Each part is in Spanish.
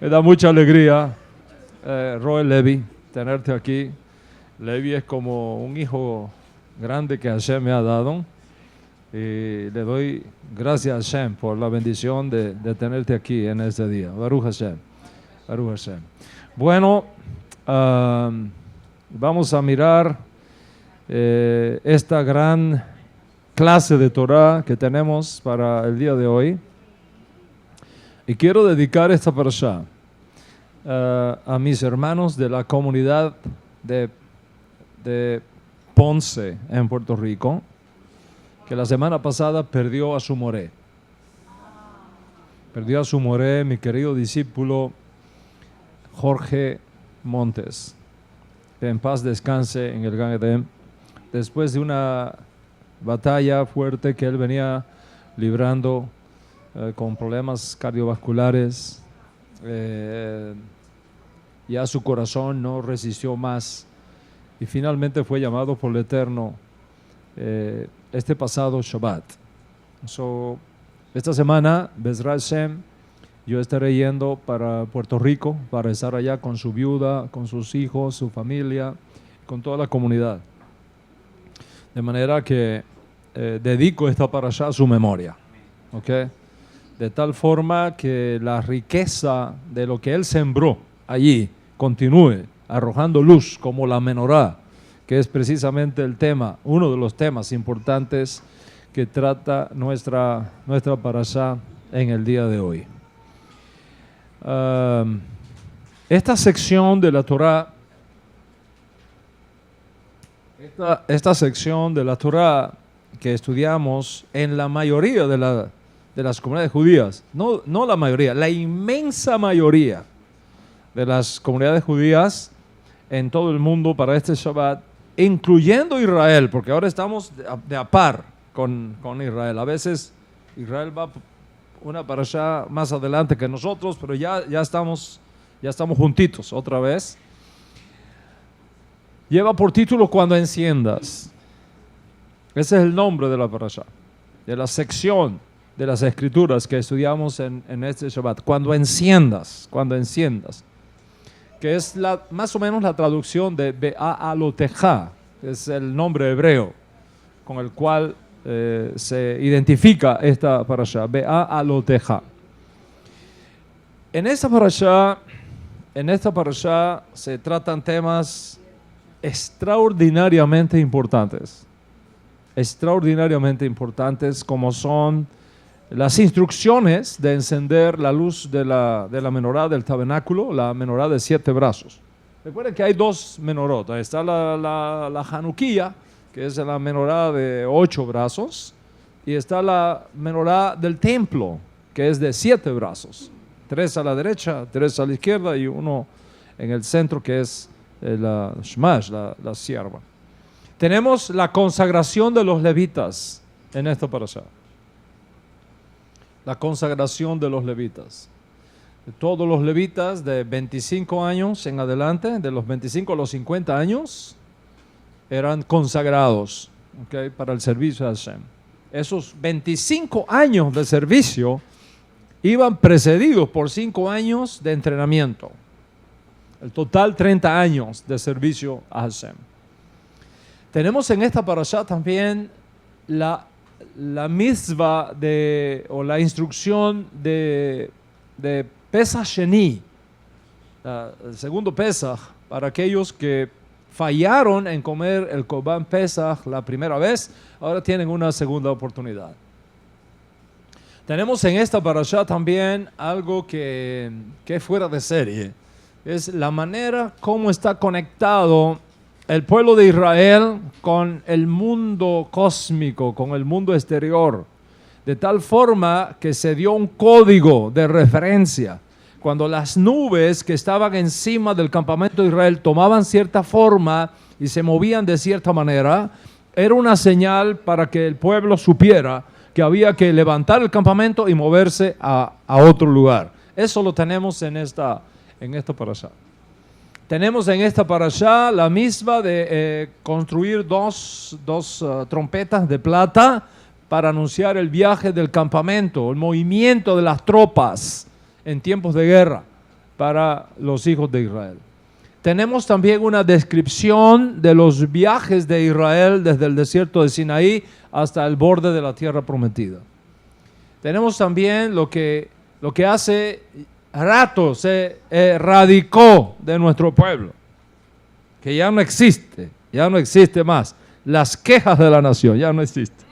Me da mucha alegría, Roel Levi, tenerte aquí. Levi es como un hijo grande que Hashem me ha dado. Y le doy gracias a Hashem por la bendición de tenerte aquí en este día. Baruch Hashem. Baruch Hashem. Bueno, vamos a mirar esta gran clase de Torah que tenemos para el día de hoy. Y quiero dedicar esta parashá a mis hermanos de la comunidad de Ponce en Puerto Rico, que la semana pasada perdió a su moré. Perdió a su moré, mi querido discípulo Jorge Montes. Que en paz descanse en el Gan Edén. Después de una batalla fuerte que él venía librando con problemas cardiovasculares, ya su corazón no resistió más y finalmente fue llamado por el Eterno este pasado Shabbat. Esta semana, Bezrat Hashem, yo estaré yendo para Puerto Rico para estar allá con su viuda, con sus hijos, su familia, con toda la comunidad. De manera que dedico esta parashá a su memoria. ¿Okay? De tal forma que la riqueza de lo que él sembró allí continúe arrojando luz como la menorá, que es precisamente el tema, uno de los temas importantes que trata nuestra parashá en el día de hoy. Esta sección de la Torah, esta sección de la Torah que estudiamos en la mayoría de las comunidades judías, no la mayoría, la inmensa mayoría de las comunidades judías en todo el mundo para este Shabbat, incluyendo Israel, porque ahora estamos de a par con Israel. A veces Israel va una parashá más adelante que nosotros, pero ya estamos juntitos otra vez. Lleva por título Cuando enciendas. Ese es el nombre de la parashá, de la sección de las escrituras que estudiamos en este Shabbat. Cuando enciendas, que es más o menos la traducción de Be'a'aloteja, que es el nombre hebreo con el cual se identifica esta parashá, Be'a'aloteja. En esta parashá se tratan temas extraordinariamente importantes, como son las instrucciones de encender la luz de la menorá del tabernáculo, la menorá de 7 brazos. Recuerden que hay 2 menorot. Está la Hanukkía, que es la menorá de 8 brazos, y está la menorá del templo, que es de 7 brazos. 3 a la derecha, 3 a la izquierda y 1 en el centro, que es la Shmash, la sierva. Tenemos la consagración de los levitas en esta parashá. La consagración de los levitas. Todos los levitas de 25 años en adelante, de los 25 a los 50 años, eran consagrados, ¿okay?, para el servicio de Hashem. Esos 25 años de servicio iban precedidos por 5 años de entrenamiento. El total 30 años de servicio a Hashem. Tenemos en esta parashá también la mitzvah o la instrucción de Pesach Sheni, el segundo Pesach, para aquellos que fallaron en comer el Korban Pesach la primera vez, ahora tienen una segunda oportunidad. Tenemos en esta parashá también algo que es fuera de serie. Es la manera como está conectado el pueblo de Israel con el mundo cósmico, con el mundo exterior, de tal forma que se dio un código de referencia. Cuando las nubes que estaban encima del campamento de Israel tomaban cierta forma y se movían de cierta manera, era una señal para que el pueblo supiera que había que levantar el campamento y moverse a otro lugar. Eso lo tenemos en esta parashá. Tenemos en esta parashá la misma de construir dos trompetas de plata para anunciar el viaje del campamento, el movimiento de las tropas en tiempos de guerra, para los hijos de Israel. Tenemos también una descripción de los viajes de Israel desde el desierto de Sinaí hasta el borde de la tierra prometida. Tenemos también lo que hace rato se erradicó de nuestro pueblo, que ya no existe más. Las quejas de la nación, ya no existe.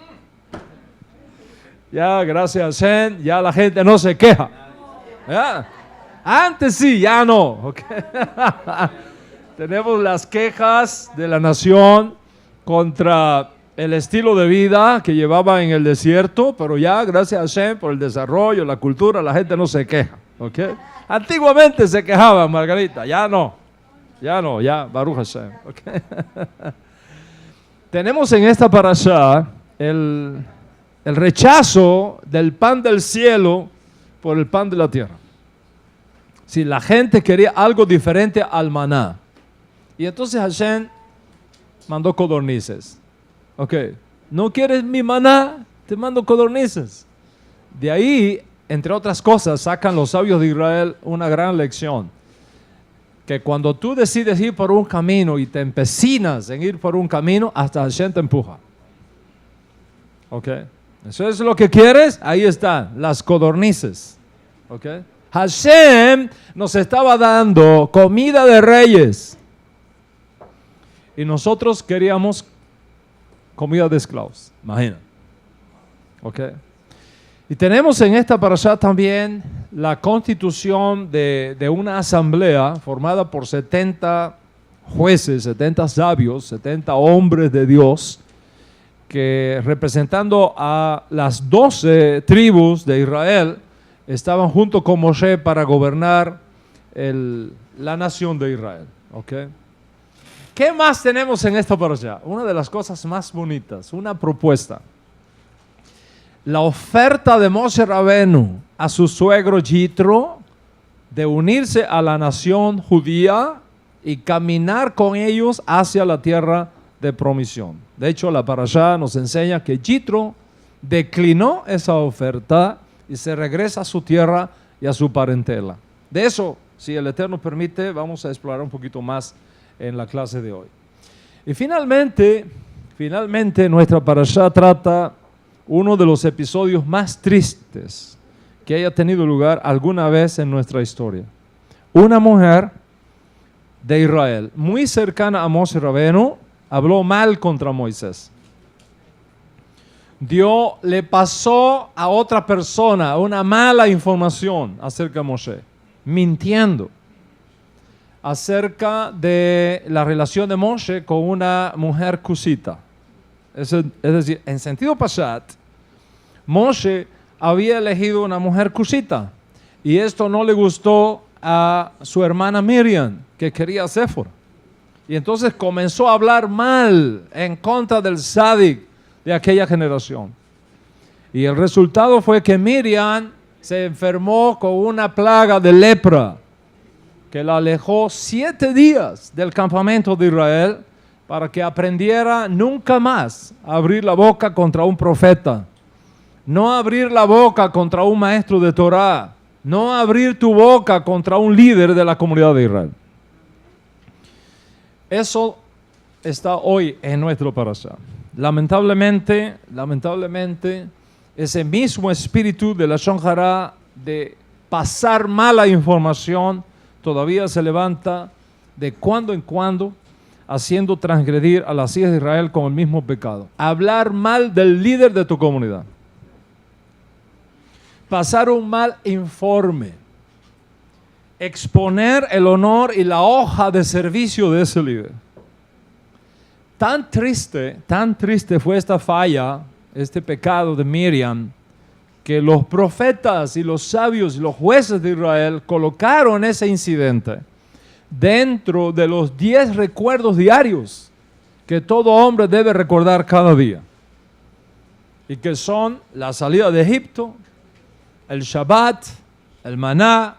Ya, gracias a Hashem, ya la gente no se queja. ¿Ya? Antes sí, ya no. Okay. Tenemos las quejas de la nación contra el estilo de vida que llevaba en el desierto, pero ya, gracias a Hashem, por el desarrollo, la cultura, la gente no se queja. Okay. Antiguamente se quejaban, Margarita, ya no, Baruch Hashem. Okay. Tenemos en esta parashá el rechazo del pan del cielo por el pan de la tierra. Si la gente quería algo diferente al maná. Y entonces Hashem mandó codornices. Ok, ¿no quieres mi maná? Te mando codornices. De ahí, entre otras cosas, sacan los sabios de Israel una gran lección. Que cuando tú decides ir por un camino y te empecinas en ir por un camino, hasta Hashem te empuja. Ok, eso es lo que quieres, ahí están, las codornices. Ok, Hashem nos estaba dando comida de reyes y nosotros queríamos comida de esclavos, imagina. Ok, y tenemos en esta parashá también la constitución de una asamblea formada por 70 jueces, 70 sabios, 70 hombres de Dios, que representando a las 12 tribus de Israel, estaban junto con Moshe para gobernar la nación de Israel. ¿Okay? ¿Qué más tenemos en esta parashá? Una de las cosas más bonitas, una propuesta. La oferta de Moshe Rabenu a su suegro Yitro de unirse a la nación judía y caminar con ellos hacia la tierra de promisión. De hecho, la parashá nos enseña que Yitro declinó esa oferta y se regresa a su tierra y a su parentela. De eso, si el Eterno permite, vamos a explorar un poquito más en la clase de hoy. Y finalmente nuestra parashá trata uno de los episodios más tristes que haya tenido lugar alguna vez en nuestra historia. Una mujer de Israel, muy cercana a Moshe Rabenu, habló mal contra Moisés. Dios le pasó a otra persona una mala información acerca de Moshe, mintiendo acerca de la relación de Moshe con una mujer cusita. Es decir, en sentido pashat, Moshe había elegido una mujer cusita y esto no le gustó a su hermana Miriam, que quería a Séfora. Y entonces comenzó a hablar mal en contra del Sadik de aquella generación. Y el resultado fue que Miriam se enfermó con una plaga de lepra que la alejó 7 días del campamento de Israel para que aprendiera nunca más a abrir la boca contra un profeta, no abrir la boca contra un maestro de Torah, no abrir tu boca contra un líder de la comunidad de Israel. Eso está hoy en nuestro parashá. Lamentablemente, ese mismo espíritu de la Lashon Hara de pasar mala información todavía se levanta de cuando en cuando, haciendo transgredir a las hijas de Israel con el mismo pecado. Hablar mal del líder de tu comunidad. Pasar un mal informe. Exponer el honor y la hoja de servicio de ese líder. Tan triste fue esta falla, este pecado de Miriam, que los profetas y los sabios y los jueces de Israel colocaron ese incidente dentro de los 10 recuerdos diarios que todo hombre debe recordar cada día. Y que son la salida de Egipto, el Shabbat, el maná,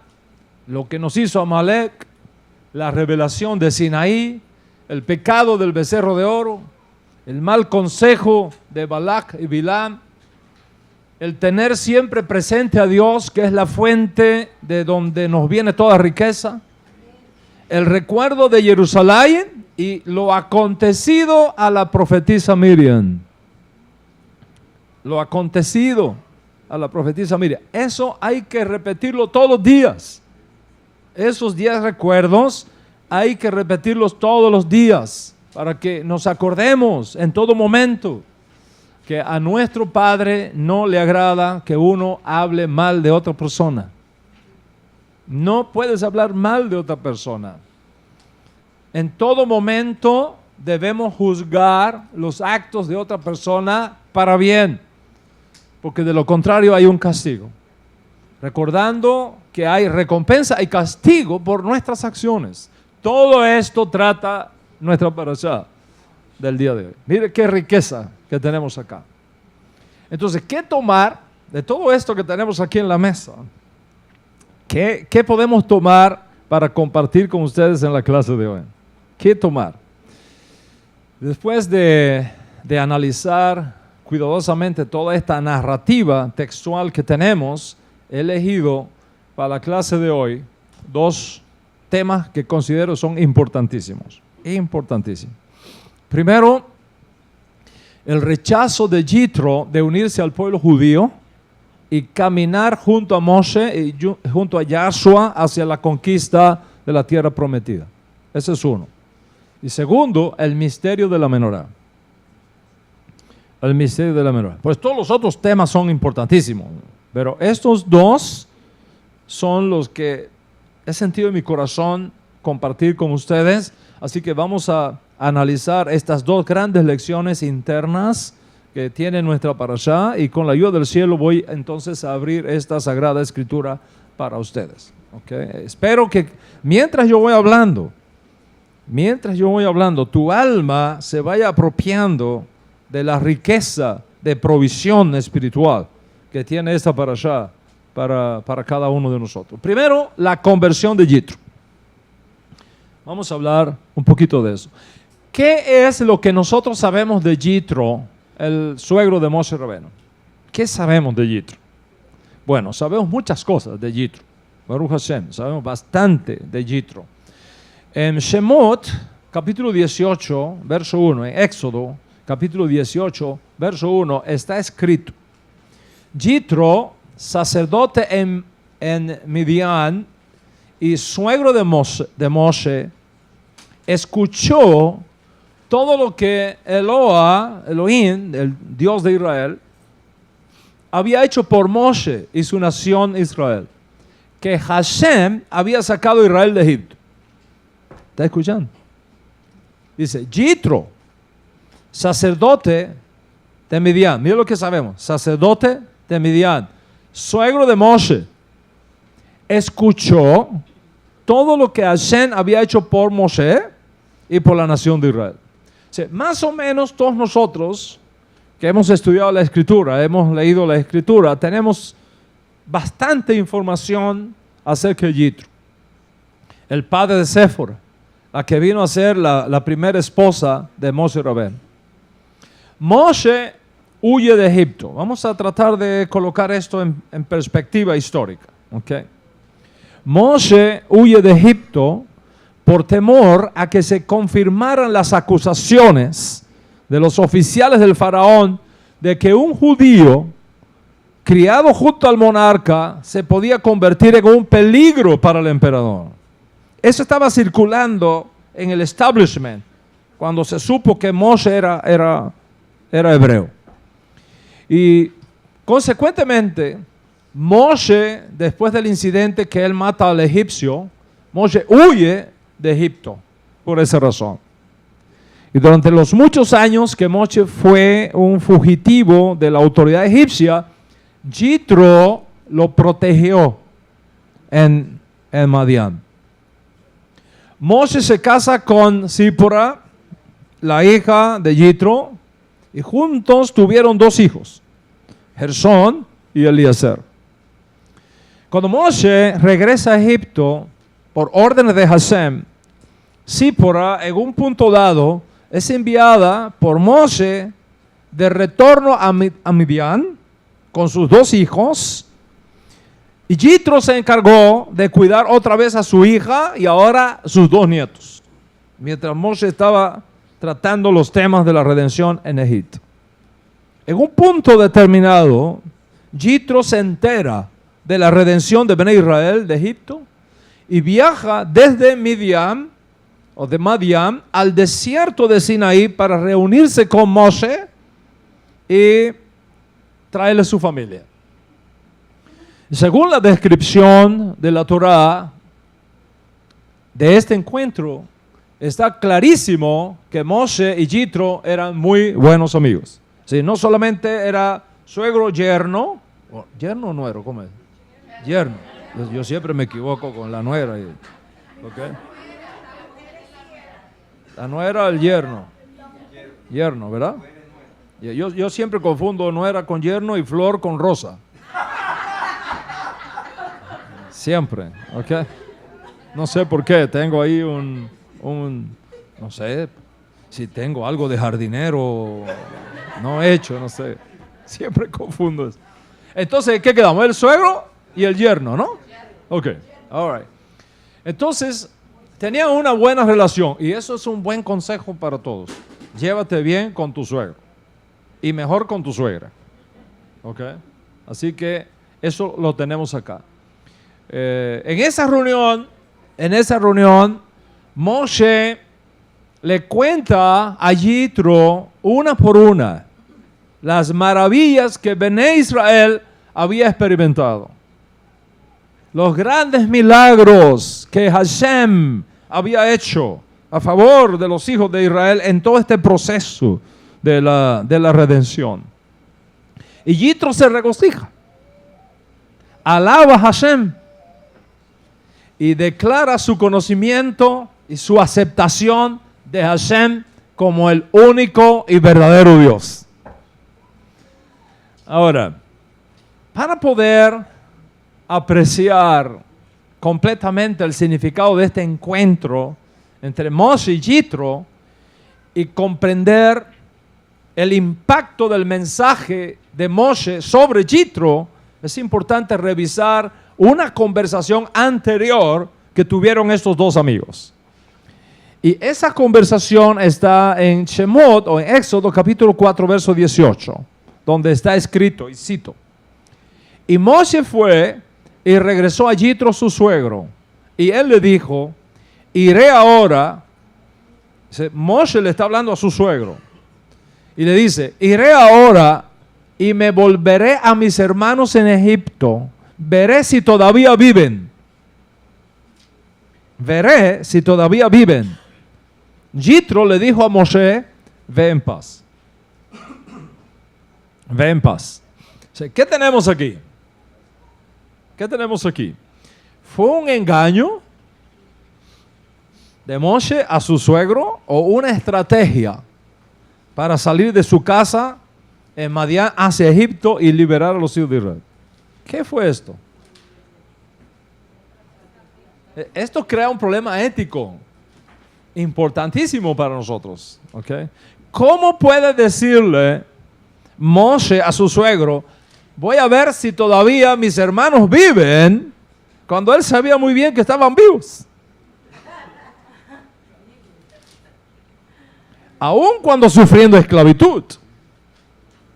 lo que nos hizo Amalek, la revelación de Sinaí, el pecado del becerro de oro, el mal consejo de Balak y Bilam, el tener siempre presente a Dios, que es la fuente de donde nos viene toda riqueza, el recuerdo de Jerusalén y lo acontecido a la profetisa Miriam. Lo acontecido a la profetisa Miriam. Eso hay que repetirlo todos los días. Esos 10 recuerdos hay que repetirlos todos los días para que nos acordemos en todo momento que a nuestro Padre no le agrada que uno hable mal de otra persona. No puedes hablar mal de otra persona. En todo momento debemos juzgar los actos de otra persona para bien, porque de lo contrario hay un castigo. Recordando que hay recompensa y castigo por nuestras acciones. Todo esto trata nuestra parashá del día de hoy. Mire qué riqueza que tenemos acá. Entonces, ¿qué tomar de todo esto que tenemos aquí en la mesa? ¿Qué podemos tomar para compartir con ustedes en la clase de hoy? ¿Qué tomar? Después de analizar cuidadosamente toda esta narrativa textual que tenemos, he elegido para la clase de hoy 2 temas que considero son importantísimos. Importantísimos. Primero, el rechazo de Yitro de unirse al pueblo judío y caminar junto a Moshe y junto a Yahshua hacia la conquista de la tierra prometida. Ese es uno. Y segundo, el misterio de la menorá. El misterio de la menorá. Pues todos los otros temas son importantísimos, pero estos 2 son los que he sentido en mi corazón compartir con ustedes. Así que vamos a analizar estas 2 grandes lecciones internas que tiene nuestra parashá, y con la ayuda del cielo voy entonces a abrir esta Sagrada Escritura para ustedes. ¿Okay? Espero que mientras yo voy hablando, tu alma se vaya apropiando de la riqueza de provisión espiritual que tiene esta parashá para cada uno de nosotros. Primero, la conversión de Yitro. Vamos a hablar un poquito de eso. ¿Qué es lo que nosotros sabemos de Yitro, el suegro de Moshe Rabbeinu? ¿Qué sabemos de Yitro? Bueno, sabemos muchas cosas de Yitro. Baruch Hashem, sabemos bastante de Yitro. En Shemot, capítulo 18, verso 1, en Éxodo, capítulo 18, verso 1, está escrito: Yitro, sacerdote en Midian y suegro de Moshe, escuchó todo lo que Elohim, el Dios de Israel, había hecho por Moshe y su nación Israel, que Hashem había sacado a Israel de Egipto. ¿Está escuchando? Dice, Yitro, sacerdote de Midian. Mira lo que sabemos. Sacerdote de Midian, suegro de Moshe, escuchó todo lo que Hashem había hecho por Moshe y por la nación de Israel. O sea, más o menos todos nosotros que hemos estudiado la Escritura, hemos leído la Escritura, tenemos bastante información acerca de Yitro, el padre de Séfora, la que vino a ser la primera esposa de Moshe Rabbeinu. Moshe huye de Egipto. Vamos a tratar de colocar esto en perspectiva histórica. ¿Okay? Moshe huye de Egipto por temor a que se confirmaran las acusaciones de los oficiales del faraón de que un judío criado junto al monarca se podía convertir en un peligro para el emperador. Eso estaba circulando en el establishment cuando se supo que Moshe era hebreo. Y consecuentemente, Moshe, después del incidente que él mata al egipcio, Moshe huye de Egipto por esa razón. Y durante los muchos años que Moshe fue un fugitivo de la autoridad egipcia, Yitro lo protegió en Madián. Moshe se casa con Zípora, la hija de Yitro, y juntos tuvieron 2 hijos, Gersón y Eliezer. Cuando Moshe regresa a Egipto por órdenes de Hashem, Zípora en un punto dado es enviada por Moshe de retorno a Midian con sus 2 hijos. Y Yitro se encargó de cuidar otra vez a su hija y ahora sus 2 nietos, mientras Moshe estaba tratando los temas de la redención en Egipto. En un punto determinado, Yitro se entera de la redención de Bnei Israel de Egipto y viaja desde Madián al desierto de Sinaí para reunirse con Moshe y traerle su familia. Según la descripción de la Torá de este encuentro, está clarísimo que Moshe y Yitro eran muy buenos amigos. Sí, no solamente era suegro, yerno, yerno o nuero, ¿cómo es? Yerno. Yo siempre me equivoco con la nuera. ¿Okay? La nuera, el yerno. Yerno, ¿verdad? Yo siempre confundo nuera con yerno y flor con rosa. Siempre, ¿ok? No sé por qué, tengo ahí no sé, si tengo algo de jardinero no hecho, no sé. Siempre confundo eso. Entonces, ¿qué quedamos? El suegro y el yerno, ¿no? Ok, all right. Entonces, tenían una buena relación y eso es un buen consejo para todos. Llévate bien con tu suegro y mejor con tu suegra. Ok, así que eso lo tenemos acá. En esa reunión, Moshe le cuenta a Yitro una por una las maravillas que Bnei Israel había experimentado. Los grandes milagros que Hashem había hecho a favor de los hijos de Israel en todo este proceso de la redención. Y Yitro se regocija, alaba a Hashem y declara su conocimiento y su aceptación de Hashem como el único y verdadero Dios. Ahora, para poder apreciar completamente el significado de este encuentro entre Moshe y Yitro y comprender el impacto del mensaje de Moshe sobre Yitro, es importante revisar una conversación anterior que tuvieron estos 2 amigos. Y esa conversación está en Shemot o en Éxodo capítulo 4 verso 18, donde está escrito, y cito: y Moshe fue y regresó a Yitro su suegro, y él le dijo: iré ahora. Moshe le está hablando a su suegro y le dice: iré ahora y me volveré a mis hermanos en Egipto. Veré si todavía viven. Veré si todavía viven. Yitro le dijo a Moshe: ve en paz. Ve en paz. ¿Qué tenemos aquí? ¿Qué tenemos aquí? ¿Fue un engaño de Moshe a su suegro o una estrategia para salir de su casa en Madián hacia Egipto y liberar a los hijos de Israel? ¿Qué fue esto? Esto crea un problema ético importantísimo para nosotros. ¿Okay? ¿Cómo puede decirle Moshe a su suegro: voy a ver si todavía mis hermanos viven, cuando él sabía muy bien que estaban vivos? Aún cuando sufriendo esclavitud,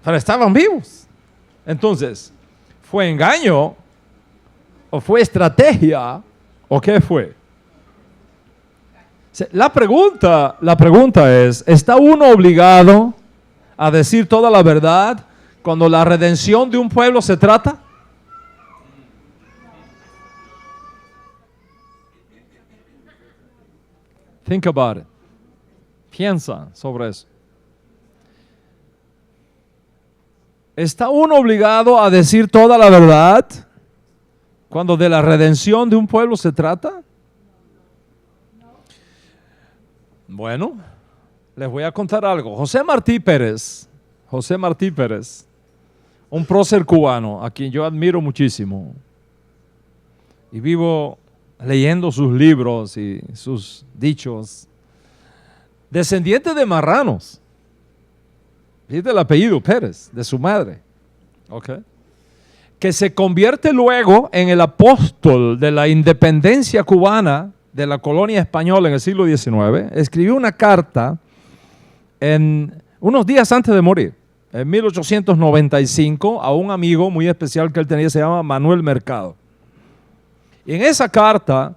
pero estaban vivos. Entonces, ¿fue engaño o fue estrategia o qué fue? La pregunta es: ¿está uno obligado a decir toda la verdad cuando la redención de un pueblo se trata? Think about it. Piensa sobre eso. ¿Está uno obligado a decir toda la verdad cuando de la redención de un pueblo se trata? Bueno, les voy a contar algo. José Martí Pérez, un prócer cubano a quien yo admiro muchísimo y vivo leyendo sus libros y sus dichos, descendiente de marranos. Fíjate el apellido Pérez, de su madre. Okay. que se convierte luego en el apóstol de la independencia cubana de la colonia española en el siglo XIX, escribió una carta unos días antes de morir, en 1895, a un amigo muy especial que él tenía, se llama Manuel Mercado. Y en esa carta,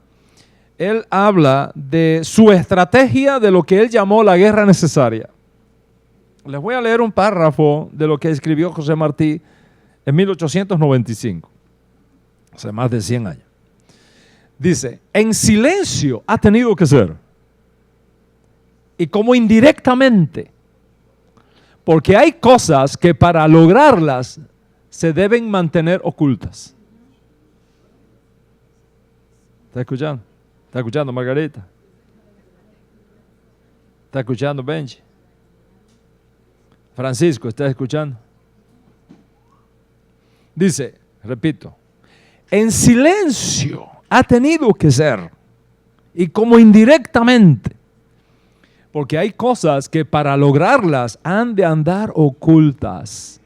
él habla de su estrategia de lo que él llamó la guerra necesaria. Les voy a leer un párrafo de lo que escribió José Martí en 1895, hace más de 100 años. Dice, en silencio ha tenido que ser, y como indirectamente, porque hay cosas que para lograrlas se deben mantener ocultas. ¿Está escuchando? ¿Está escuchando, Margarita? ¿Está escuchando, Benji? Francisco, ¿está escuchando? Dice, repito, en silencio ha tenido que ser, y como indirectamente, porque hay cosas que para lograrlas han de andar ocultas,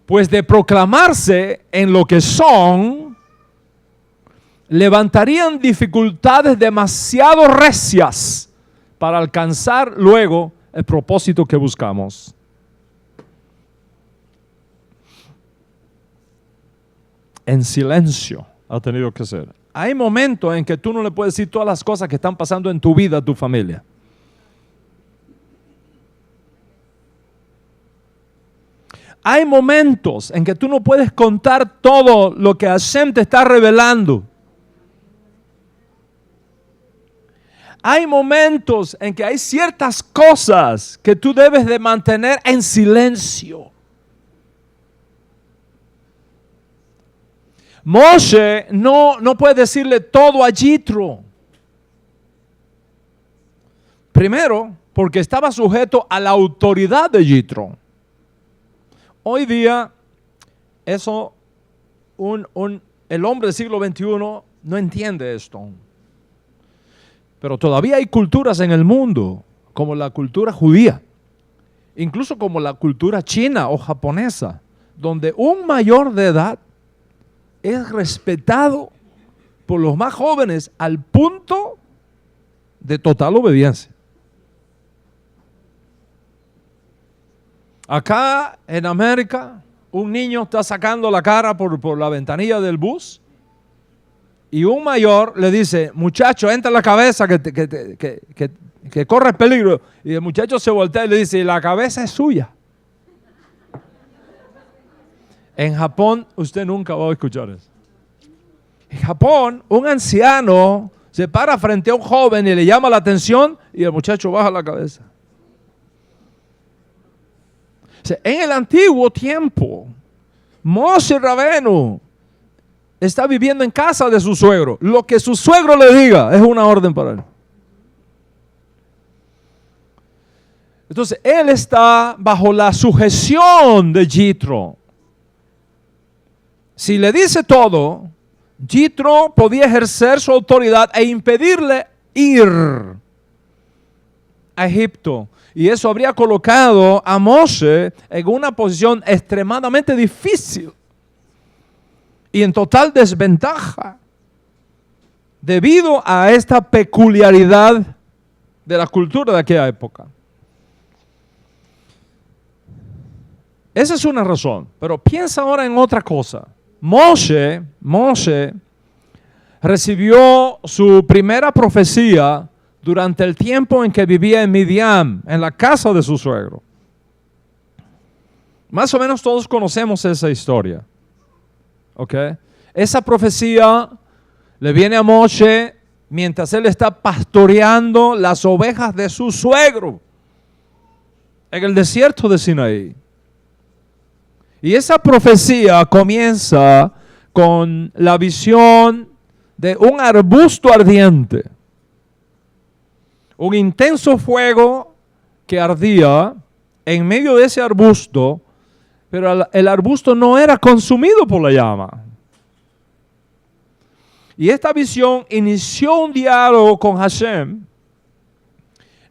pues de proclamarse en lo que son, levantarían dificultades demasiado recias para alcanzar luego el propósito que buscamos. En silencio ha tenido que ser. Hay momentos en que tú no le puedes decir todas las cosas que están pasando en tu vida a tu familia. Hay momentos en que tú no puedes contar todo lo que Hashem te está revelando. Hay momentos en que hay ciertas cosas que tú debes de mantener en silencio. Moshe no puede decirle todo a Yitro. Primero, porque estaba sujeto a la autoridad de Yitro. Hoy día, eso, el hombre del siglo XXI no entiende esto. Pero todavía hay culturas en el mundo, como la cultura judía, incluso como la cultura china o japonesa, donde un mayor de edad es respetado por los más jóvenes al punto de total obediencia. Acá en América, un niño está sacando la cara por la ventanilla del bus y un mayor le dice, muchacho, entra en la cabeza que corre peligro. Y el muchacho se voltea y le dice, la cabeza es suya. En Japón usted nunca va a escuchar eso. En Japón, un anciano se para frente a un joven y le llama la atención y el muchacho baja la cabeza. O sea, en el antiguo tiempo, Moshe Rabenu está viviendo en casa de su suegro. Lo que su suegro le diga es una orden para él. Entonces, él está bajo la sujeción de Yitro. Si le dice todo, Yitro podía ejercer su autoridad e impedirle ir a Egipto. Y eso habría colocado a Moshe en una posición extremadamente difícil y en total desventaja debido a esta peculiaridad de la cultura de aquella época. Esa es una razón, pero piensa ahora en otra cosa. Moshe recibió su primera profecía durante el tiempo en que vivía en Midian, en la casa de su suegro. Más o menos todos conocemos esa historia. ¿Ok? Esa profecía le viene a Moshe mientras él está pastoreando las ovejas de su suegro en el desierto de Sinaí. Y esa profecía comienza con la visión de un arbusto ardiente. Un intenso fuego que ardía en medio de ese arbusto, pero el arbusto no era consumido por la llama. Y esta visión inició un diálogo con Hashem,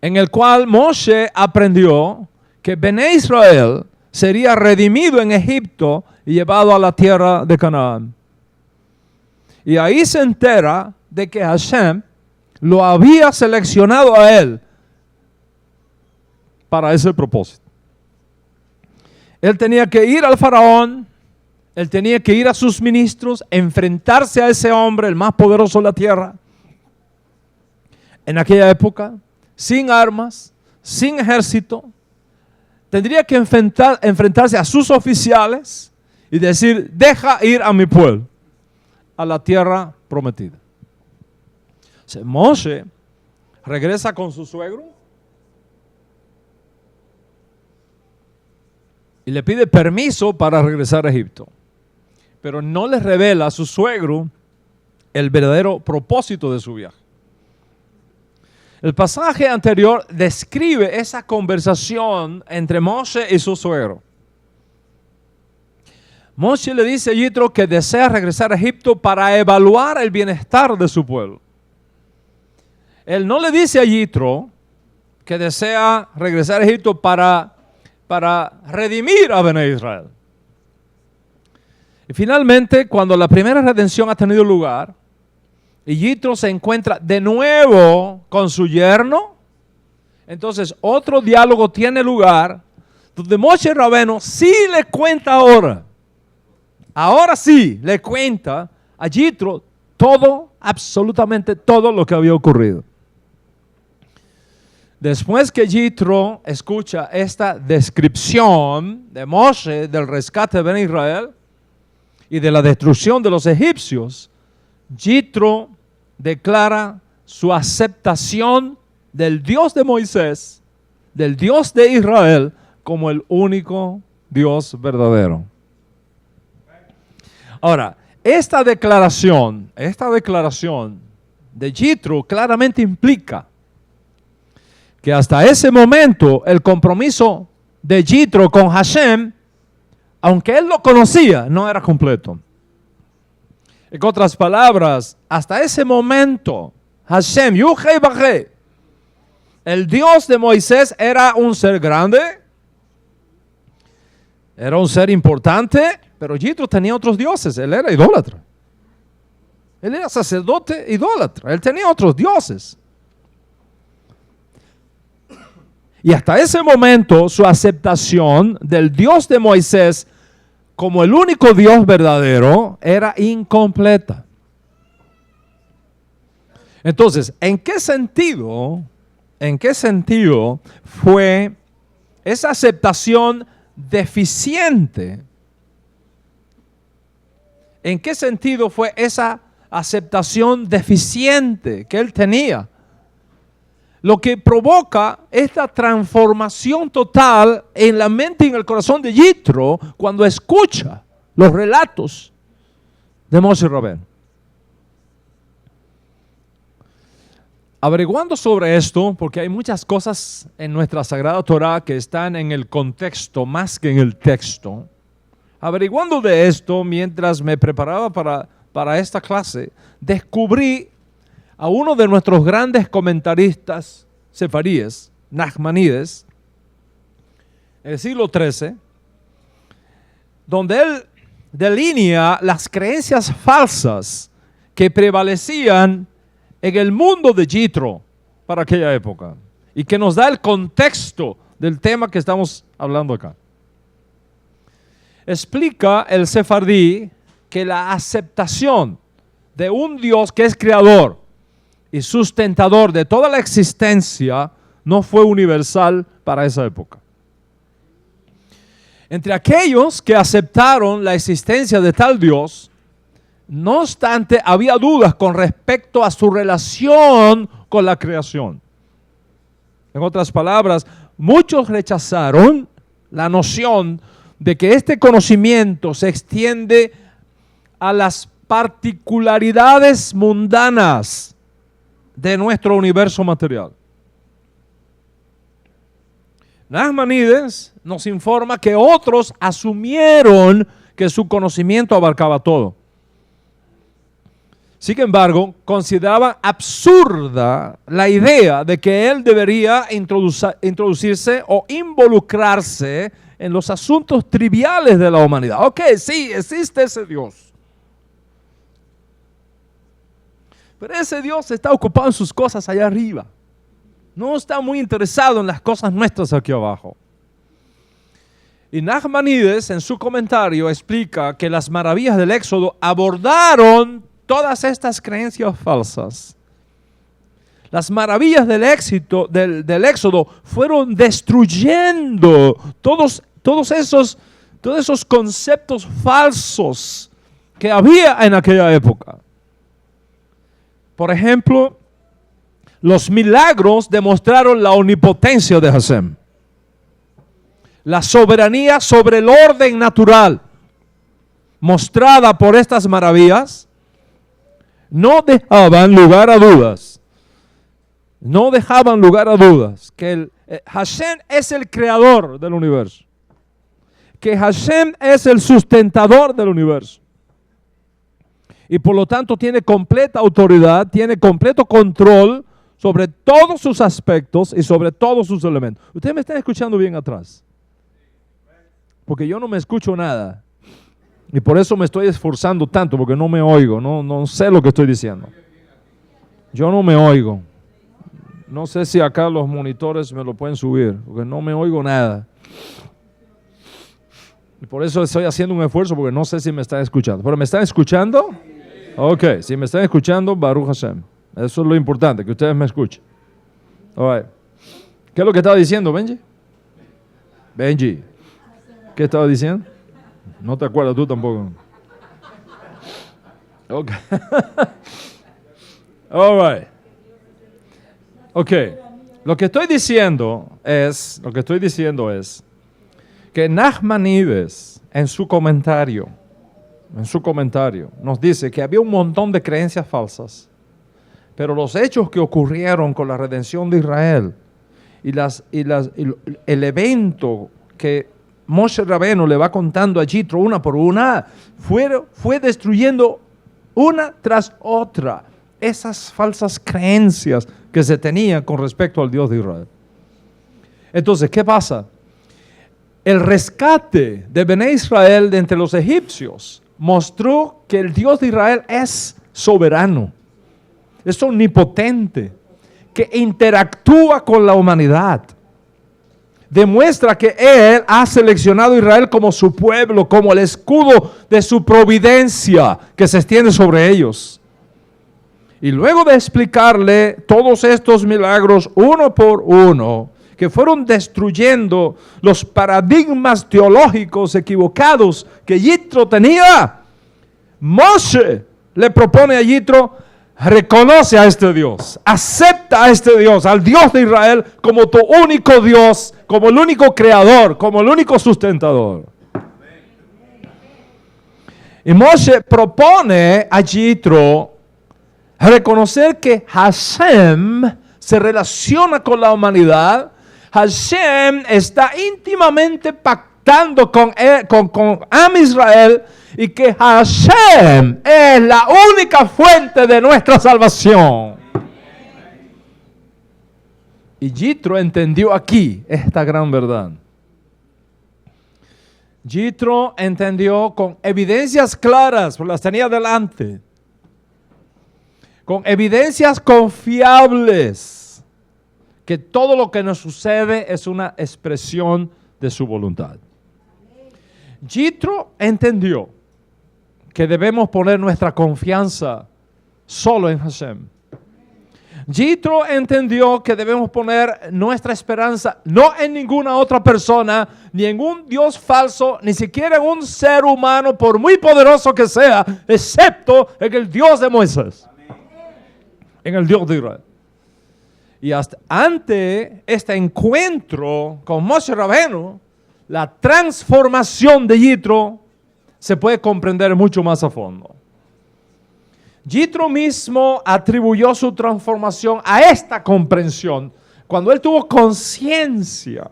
en el cual Moshe aprendió que Bené Israel sería redimido en Egipto y llevado a la tierra de Canaán. Y ahí se entera de que Hashem lo había seleccionado a él para ese propósito. Él tenía que ir al faraón, él tenía que ir a sus ministros, enfrentarse a ese hombre, el más poderoso de la tierra. En aquella época, sin armas, sin ejército, tendría que enfrentarse a sus oficiales y decir: deja ir a mi pueblo a la tierra prometida. O sea, Moshe regresa con su suegro y le pide permiso para regresar a Egipto, pero no le revela a su suegro el verdadero propósito de su viaje. El pasaje anterior describe esa conversación entre Moshe y su suegro. Moshe le dice a Yitro que desea regresar a Egipto para evaluar el bienestar de su pueblo. Él no le dice a Yitro que desea regresar a Egipto para redimir a Bnei Israel. Y finalmente, cuando la primera redención ha tenido lugar y Yitro se encuentra de nuevo con su yerno, entonces otro diálogo tiene lugar donde Moshe Rabbeinu sí le cuenta ahora sí le cuenta a Yitro todo, absolutamente todo lo que había ocurrido. Después que Yitro escucha esta descripción de Moshe del rescate de Bnei Israel y de la destrucción de los egipcios, Yitro declara su aceptación del Dios de Moisés, del Dios de Israel, como el único Dios verdadero. Ahora, esta declaración de Yitro claramente implica que hasta ese momento el compromiso de Yitro con Hashem, aunque él lo conocía, no era completo. En otras palabras, hasta ese momento, Hashem, Yuhei Bajé, el Dios de Moisés, era un ser grande, era un ser importante, pero Yitro tenía otros dioses, él era idólatra. Él era sacerdote idólatra, él tenía otros dioses. Y hasta ese momento su aceptación del Dios de Moisés como el único Dios verdadero era incompleta. Entonces, ¿en qué sentido fue esa aceptación deficiente? ¿En qué sentido fue esa aceptación deficiente que él tenía? Lo que provoca esta transformación total en la mente y en el corazón de Yitro cuando escucha los relatos de Moshe Rabbeinu. Averiguando sobre esto, porque hay muchas cosas en nuestra Sagrada Torah que están en el contexto más que en el texto. Averiguando de esto, mientras me preparaba para esta clase, descubrí a uno de nuestros grandes comentaristas sefaríes, Nachmanides, en el siglo XIII, donde él delinea las creencias falsas que prevalecían en el mundo de Yitro para aquella época y que nos da el contexto del tema que estamos hablando acá. Explica el sefardí que la aceptación de un Dios que es creador y sustentador de toda la existencia no fue universal para esa época. Entre aquellos que aceptaron la existencia de tal Dios, no obstante, había dudas con respecto a su relación con la creación. En otras palabras, muchos rechazaron la noción de que este conocimiento se extiende a las particularidades mundanas de nuestro universo material. Nachmanides nos informa que otros asumieron que su conocimiento abarcaba todo. Sin embargo, consideraban absurda la idea de que él debería introducirse o involucrarse en los asuntos triviales de la humanidad. Ok, sí, existe ese Dios. Pero ese Dios está ocupado en sus cosas allá arriba. No está muy interesado en las cosas nuestras aquí abajo. Y Nachmanides en su comentario explica que las maravillas del Éxodo abordaron todas estas creencias falsas. Las maravillas del Éxodo fueron destruyendo todos esos conceptos falsos que había en aquella época. Por ejemplo, los milagros demostraron la omnipotencia de Hashem, la soberanía sobre el orden natural mostrada por estas maravillas. No dejaban lugar a dudas. No dejaban lugar a dudas que Hashem es el creador del universo. Que Hashem es el sustentador del universo. Y por lo tanto tiene completa autoridad, tiene completo control sobre todos sus aspectos y sobre todos sus elementos. Ustedes me están escuchando bien atrás. Porque yo no me escucho nada. Y por eso me estoy esforzando tanto, porque no me oigo, no sé lo que estoy diciendo. Yo no me oigo. No sé si acá los monitores me lo pueden subir, porque no me oigo nada. Y por eso estoy haciendo un esfuerzo, porque no sé si me están escuchando. ¿Pero me están escuchando? Ok, si me están escuchando, Baruch Hashem. Eso es lo importante, que ustedes me escuchen. All right. ¿Qué es lo que estaba diciendo, Benji? Benji, ¿qué estaba diciendo? No te acuerdas tú tampoco. Ok. All right. Ok. Lo que estoy diciendo es que Nachmanides en su comentario nos dice que había un montón de creencias falsas, pero los hechos que ocurrieron con la redención de Israel y el evento que Moshe Rabbeinu le va contando a Yitro una por una, fue destruyendo una tras otra esas falsas creencias que se tenían con respecto al Dios de Israel. Entonces, ¿qué pasa? El rescate de Bené Israel de entre los egipcios mostró que el Dios de Israel es soberano, es omnipotente, que interactúa con la humanidad. Demuestra que Él ha seleccionado a Israel como su pueblo, como el escudo de su providencia que se extiende sobre ellos. Y luego de explicarle todos estos milagros uno por uno, que fueron destruyendo los paradigmas teológicos equivocados que Yitro tenía, Moshe le propone a Yitro: reconoce a este Dios, acepta a este Dios, al Dios de Israel, como tu único Dios, como el único creador, como el único sustentador. Y Moshe propone a Yitro reconocer que Hashem se relaciona con la humanidad. Hashem está íntimamente pactando con Am Israel, y que Hashem es la única fuente de nuestra salvación. Y Yitro entendió aquí esta gran verdad. Yitro entendió con evidencias claras, porque las tenía delante, con evidencias confiables, que todo lo que nos sucede es una expresión de su voluntad. Yitro entendió que debemos poner nuestra confianza solo en Hashem. Yitro entendió que debemos poner nuestra esperanza no en ninguna otra persona, ni en un Dios falso, ni siquiera en un ser humano, por muy poderoso que sea, excepto en el Dios de Moisés, en el Dios de Israel. Y hasta ante este encuentro con Moshe Rabbeinu, la transformación de Yitro se puede comprender mucho más a fondo. Yitro mismo atribuyó su transformación a esta comprensión cuando él tuvo conciencia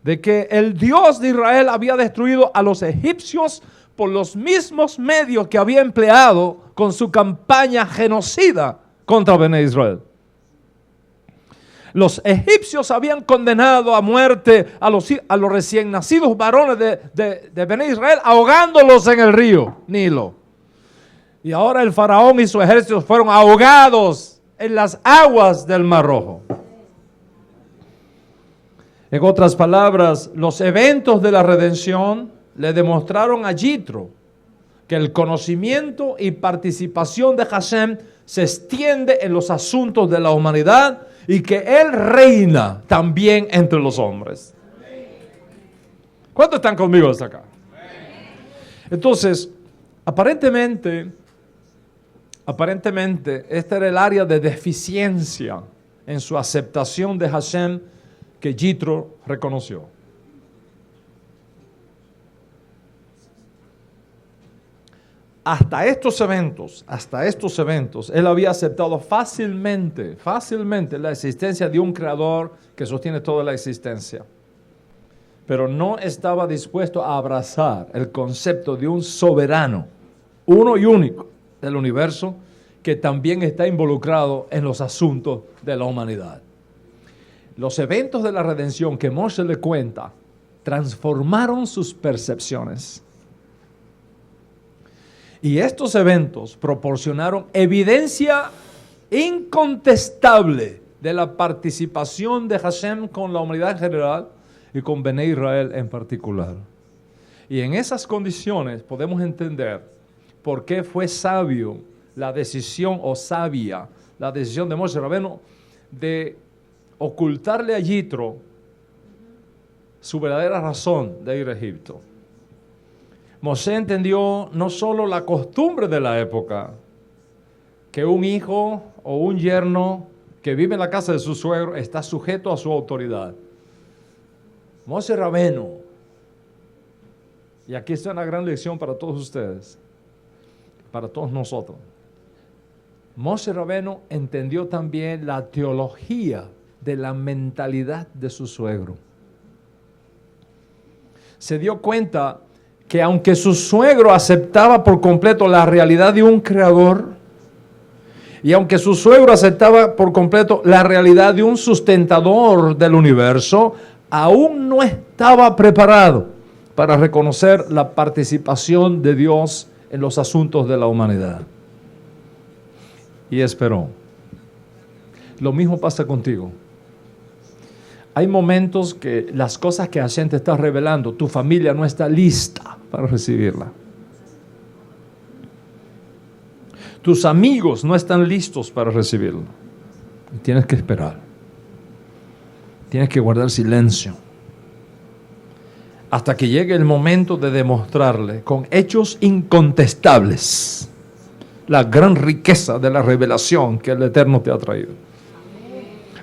de que el Dios de Israel había destruido a los egipcios por los mismos medios que había empleado con su campaña genocida contra Bené Israel. Los egipcios habían condenado a muerte a los recién nacidos varones de Bené Israel, ahogándolos en el río Nilo. Y ahora el faraón y su ejército fueron ahogados en las aguas del Mar Rojo. En otras palabras, los eventos de la redención le demostraron a Yitro que el conocimiento y participación de Hashem se extiende en los asuntos de la humanidad y que Él reina también entre los hombres. ¿Cuántos están conmigo hasta acá? Entonces, aparentemente, este era el área de deficiencia en su aceptación de Hashem que Yitro reconoció. Hasta estos eventos, él había aceptado fácilmente la existencia de un creador que sostiene toda la existencia. Pero no estaba dispuesto a abrazar el concepto de un soberano, uno y único del universo, que también está involucrado en los asuntos de la humanidad. Los eventos de la redención que Moshe le cuenta transformaron sus percepciones. Y estos eventos proporcionaron evidencia incontestable de la participación de Hashem con la humanidad en general y con Bené Israel en particular. Y en esas condiciones podemos entender por qué fue sabia la decisión de Moshe Rabbeinu de ocultarle a Yitro su verdadera razón de ir a Egipto. Moshe entendió no solo la costumbre de la época, que un hijo o un yerno que vive en la casa de su suegro está sujeto a su autoridad. Moshe Rabbeinu, y aquí está una gran lección para todos ustedes, para todos nosotros. Moshe Rabbeinu entendió también la teología de la mentalidad de su suegro. Se dio cuenta que aunque su suegro aceptaba por completo la realidad de un creador, y aunque su suegro aceptaba por completo la realidad de un sustentador del universo, aún no estaba preparado para reconocer la participación de Dios en los asuntos de la humanidad. Y esperó. Lo mismo pasa contigo. Hay momentos que las cosas que Hashem te está revelando, tu familia no está lista para recibirla. Tus amigos no están listos para recibirlo. Y tienes que esperar. Tienes que guardar silencio. Hasta que llegue el momento de demostrarle con hechos incontestables la gran riqueza de la revelación que el Eterno te ha traído.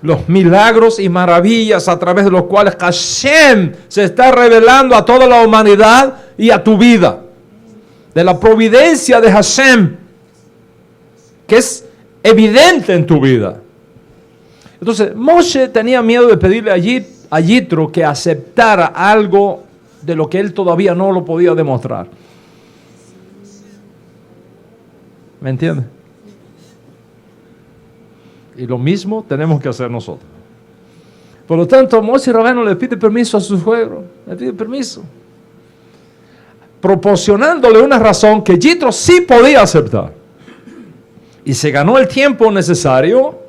Los milagros y maravillas a través de los cuales Hashem se está revelando a toda la humanidad y a tu vida. De la providencia de Hashem, que es evidente en tu vida. Entonces, Moshe tenía miedo de pedirle a Yitro que aceptara algo de lo que él todavía no lo podía demostrar. ¿Me entiendes? Y lo mismo tenemos que hacer nosotros. Por lo tanto, Moshe Rabbeinu le pide permiso a su suegro. Le pide permiso. Proporcionándole una razón que Yitro sí podía aceptar. Y se ganó el tiempo necesario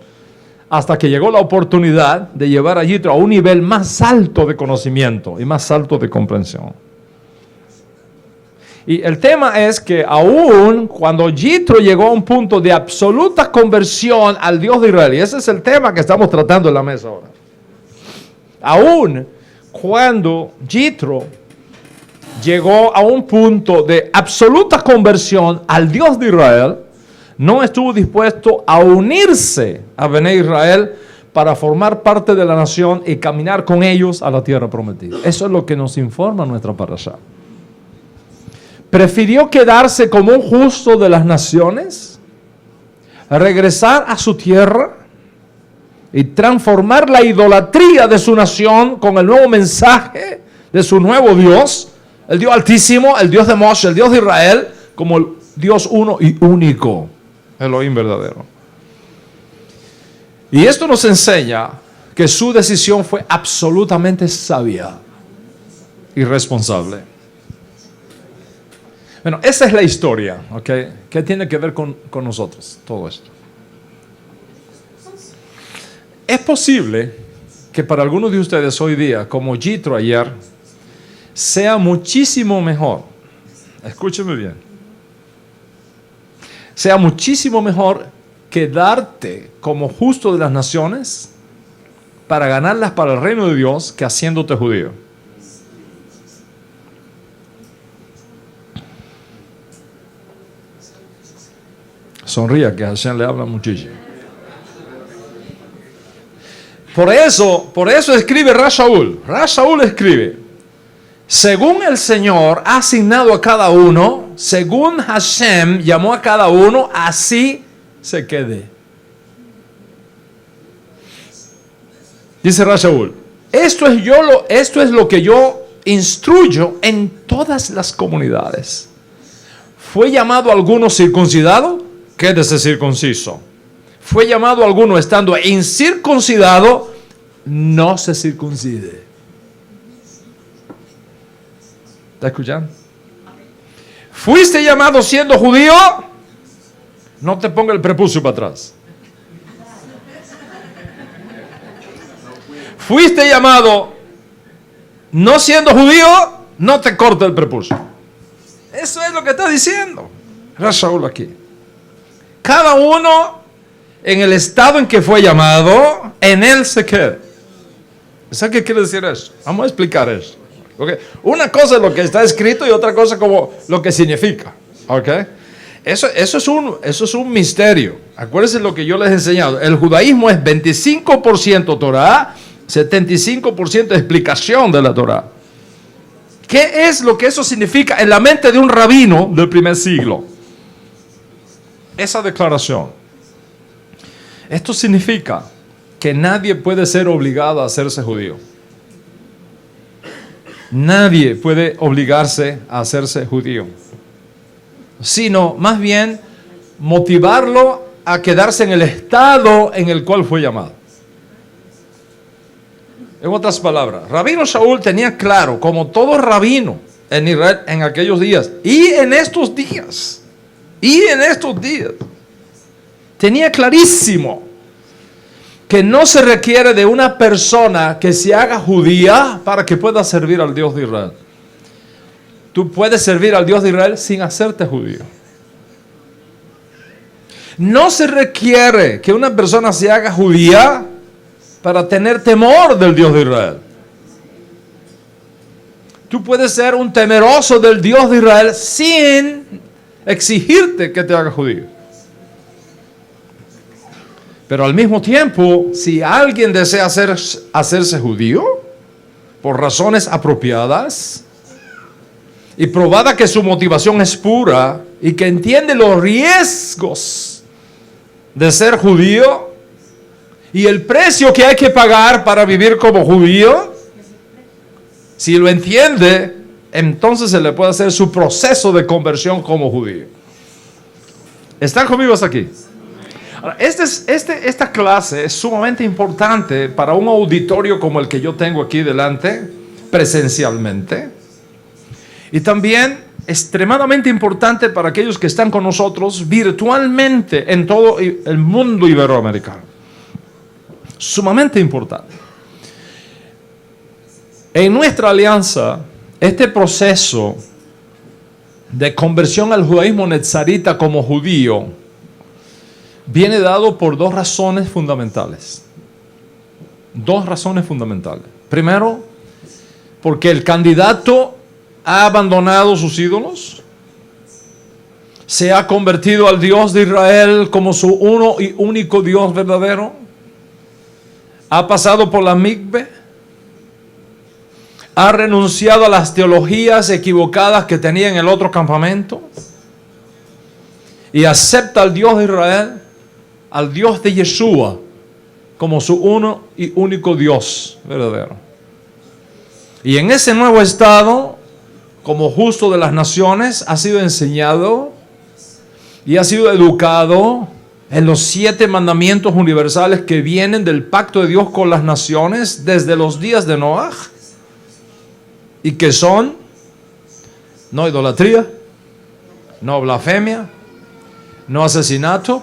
hasta que llegó la oportunidad de llevar a Yitro a un nivel más alto de conocimiento y más alto de comprensión. Y el tema es que aún cuando Yitro llegó a un punto de absoluta conversión al Dios de Israel, y ese es el tema que estamos tratando en la mesa ahora. Aún cuando Yitro llegó a un punto de absoluta conversión al Dios de Israel, no estuvo dispuesto a unirse a Bené Israel para formar parte de la nación y caminar con ellos a la tierra prometida. Eso es lo que nos informa nuestra parashá. Prefirió quedarse como un justo de las naciones, regresar a su tierra y transformar la idolatría de su nación con el nuevo mensaje de su nuevo Dios El Dios altísimo, el Dios de Moshe, el Dios de Israel, como el Dios uno y único, Elohim verdadero. Y esto nos enseña que su decisión fue absolutamente sabia y responsable. Bueno, esa es la historia, ¿ok? ¿Qué tiene que ver con nosotros todo esto? Es posible que para algunos de ustedes hoy día, como Jitro ayer, sea muchísimo mejor, escúcheme bien, sea muchísimo mejor quedarte como justo de las naciones para ganarlas para el reino de Dios que haciéndote judío. Sonría, que Hashem le habla muchísimo. Por eso escribe Rashaul. Rashaul escribe: según el Señor ha asignado a cada uno, según Hashem llamó a cada uno, así se quede. Dice Rashaul: esto es lo que yo instruyo en todas las comunidades. ¿Fue llamado alguno circuncidado? Quédese circunciso. ¿Fue llamado alguno estando incircuncidado? No se circuncide. ¿Está escuchando? ¿Fuiste llamado siendo judío? No te ponga el prepucio para atrás. ¿Fuiste llamado no siendo judío? No te corte el prepucio. Eso es lo que está diciendo Rashaul aquí. Cada uno en el estado en que fue llamado, en él se queda. ¿Sabes qué quiere decir eso? Vamos a explicar eso. ¿Okay? Una cosa es lo que está escrito y otra cosa como lo que significa. ¿Okay? Eso es un misterio. Acuérdense lo que yo les he enseñado. El judaísmo es 25% Torah, 75% explicación de la Torah. ¿Qué es lo que eso significa en la mente de un rabino del primer siglo? Esa declaración. Esto significa que nadie puede ser obligado a hacerse judío. Nadie puede obligarse a hacerse judío, sino más bien motivarlo a quedarse en el estado en el cual fue llamado. En otras palabras, Rabino Shaul tenía claro, como todo rabino en Israel en aquellos días y en estos días, tenía clarísimo que no se requiere de una persona que se haga judía para que pueda servir al Dios de Israel. Tú puedes servir al Dios de Israel sin hacerte judío. No se requiere que una persona se haga judía para tener temor del Dios de Israel. Tú puedes ser un temeroso del Dios de Israel sin exigirte que te haga judío. Pero al mismo tiempo, si alguien desea hacerse judío por razones apropiadas y probada que su motivación es pura y que entiende los riesgos de ser judío y el precio que hay que pagar para vivir como judío, si lo entiende, entonces se le puede hacer su proceso de conversión como judío. ¿Están conmigo hasta aquí? Ahora, esta clase es sumamente importante para un auditorio como el que yo tengo aquí delante, presencialmente. Y también extremadamente importante para aquellos que están con nosotros virtualmente en todo el mundo iberoamericano. Sumamente importante. En nuestra alianza, este proceso de conversión al judaísmo netzarita como judío viene dado por dos razones fundamentales. Dos razones fundamentales. Primero, porque el candidato ha abandonado sus ídolos, se ha convertido al Dios de Israel como su uno y único Dios verdadero, ha pasado por la mikve, ha renunciado a las teologías equivocadas que tenía en el otro campamento y acepta al Dios de Israel, al Dios de Yeshua, como su uno y único Dios verdadero. Y en ese nuevo estado, como justo de las naciones, ha sido enseñado y ha sido educado en los 7 mandamientos universales que vienen del pacto de Dios con las naciones desde los días de Noé, y que son: no idolatría, no blasfemia, no asesinato,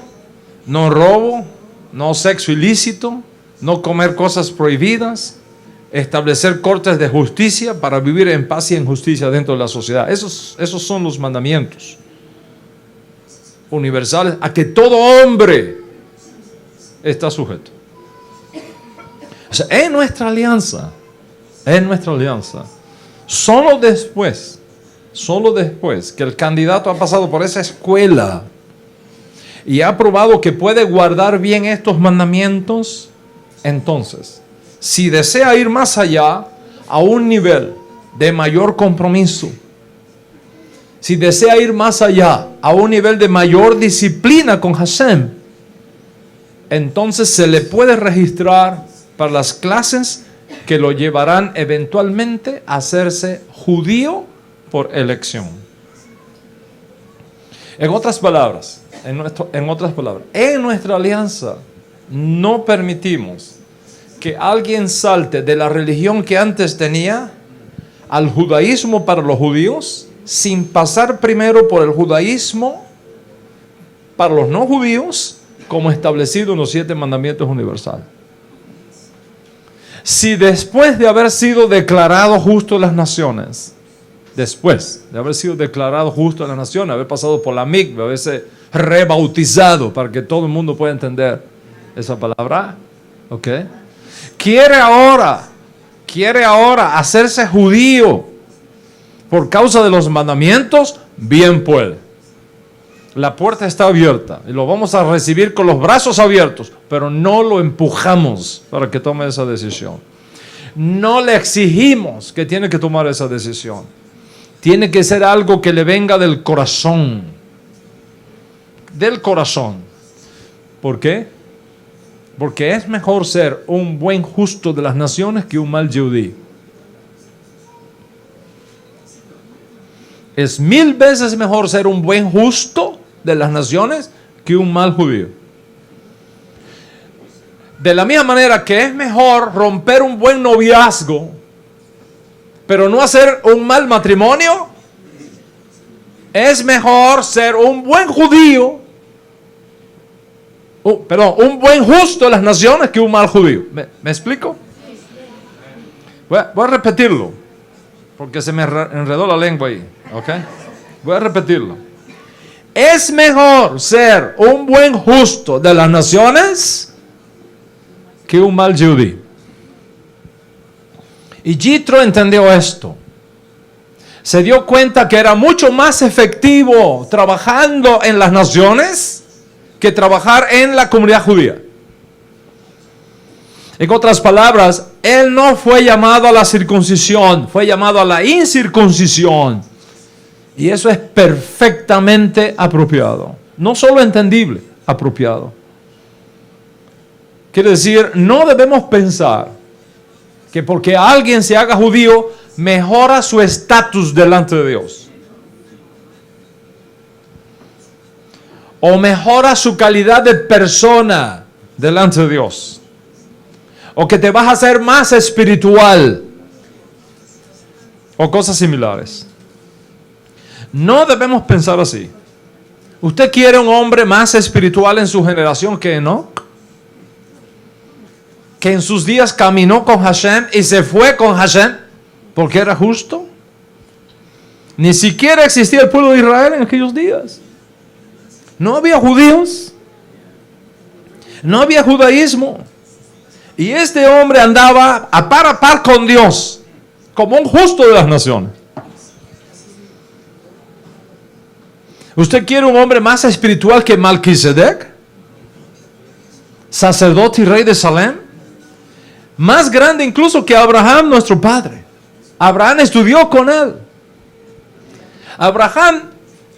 no robo, no sexo ilícito, no comer cosas prohibidas, establecer cortes de justicia para vivir en paz y en justicia dentro de la sociedad. Esos son los mandamientos universales a que todo hombre está sujeto. O sea, en nuestra alianza, solo después que el candidato ha pasado por esa escuela y ha probado que puede guardar bien estos mandamientos, entonces, si desea ir más allá, a un nivel de mayor compromiso, si desea ir más allá, a un nivel de mayor disciplina con Hashem, entonces se le puede registrar para las clases que lo llevarán eventualmente a hacerse judío por elección. En otras palabras, en nuestra alianza no permitimos que alguien salte de la religión que antes tenía al judaísmo para los judíos sin pasar primero por el judaísmo para los no judíos, como establecido en los 7 mandamientos universales. Si después de haber sido declarado justo en las naciones, haber pasado por la mikvah, haberse rebautizado, para que todo el mundo pueda entender esa palabra, ¿ok? Quiere ahora hacerse judío por causa de los mandamientos, bien puede. La puerta está abierta y lo vamos a recibir con los brazos abiertos, pero no lo empujamos para que tome esa decisión. No le exigimos que tiene que tomar esa decisión. Tiene que ser algo que le venga del corazón. Del corazón. ¿Por qué? Porque es mejor ser un buen justo de las naciones que un mal yehudí. Es 1000 veces mejor ser un buen justo de las naciones que un mal judío. De la misma manera que es mejor romper un buen noviazgo, pero no hacer un mal matrimonio, es mejor ser un buen judío, un buen justo de las naciones que un mal judío. ¿Me explico? Voy a repetirlo, porque se me enredó la lengua ahí. ¿Okay? Voy a repetirlo. Es mejor ser un buen justo de las naciones que un mal yehudí. Y Yitro entendió esto. Se dio cuenta que era mucho más efectivo trabajando en las naciones que trabajar en la comunidad judía. En otras palabras, él no fue llamado a la circuncisión, fue llamado a la incircuncisión. Y eso es perfectamente apropiado. No solo entendible, apropiado. Quiere decir, no debemos pensar que porque alguien se haga judío, mejora su estatus delante de Dios. O mejora su calidad de persona delante de Dios. O que te vas a hacer más espiritual. O cosas similares. No debemos pensar así. ¿Usted quiere un hombre más espiritual en su generación que Enoc? Que en sus días caminó con Hashem y se fue con Hashem porque era justo. Ni siquiera existía el pueblo de Israel en aquellos días. No había judíos. No había judaísmo. Y este hombre andaba a par con Dios, como un justo de las naciones. ¿Usted quiere un hombre más espiritual que Melquisedec? Sacerdote y rey de Salem. Más grande incluso que Abraham, nuestro padre. Abraham estudió con él. Abraham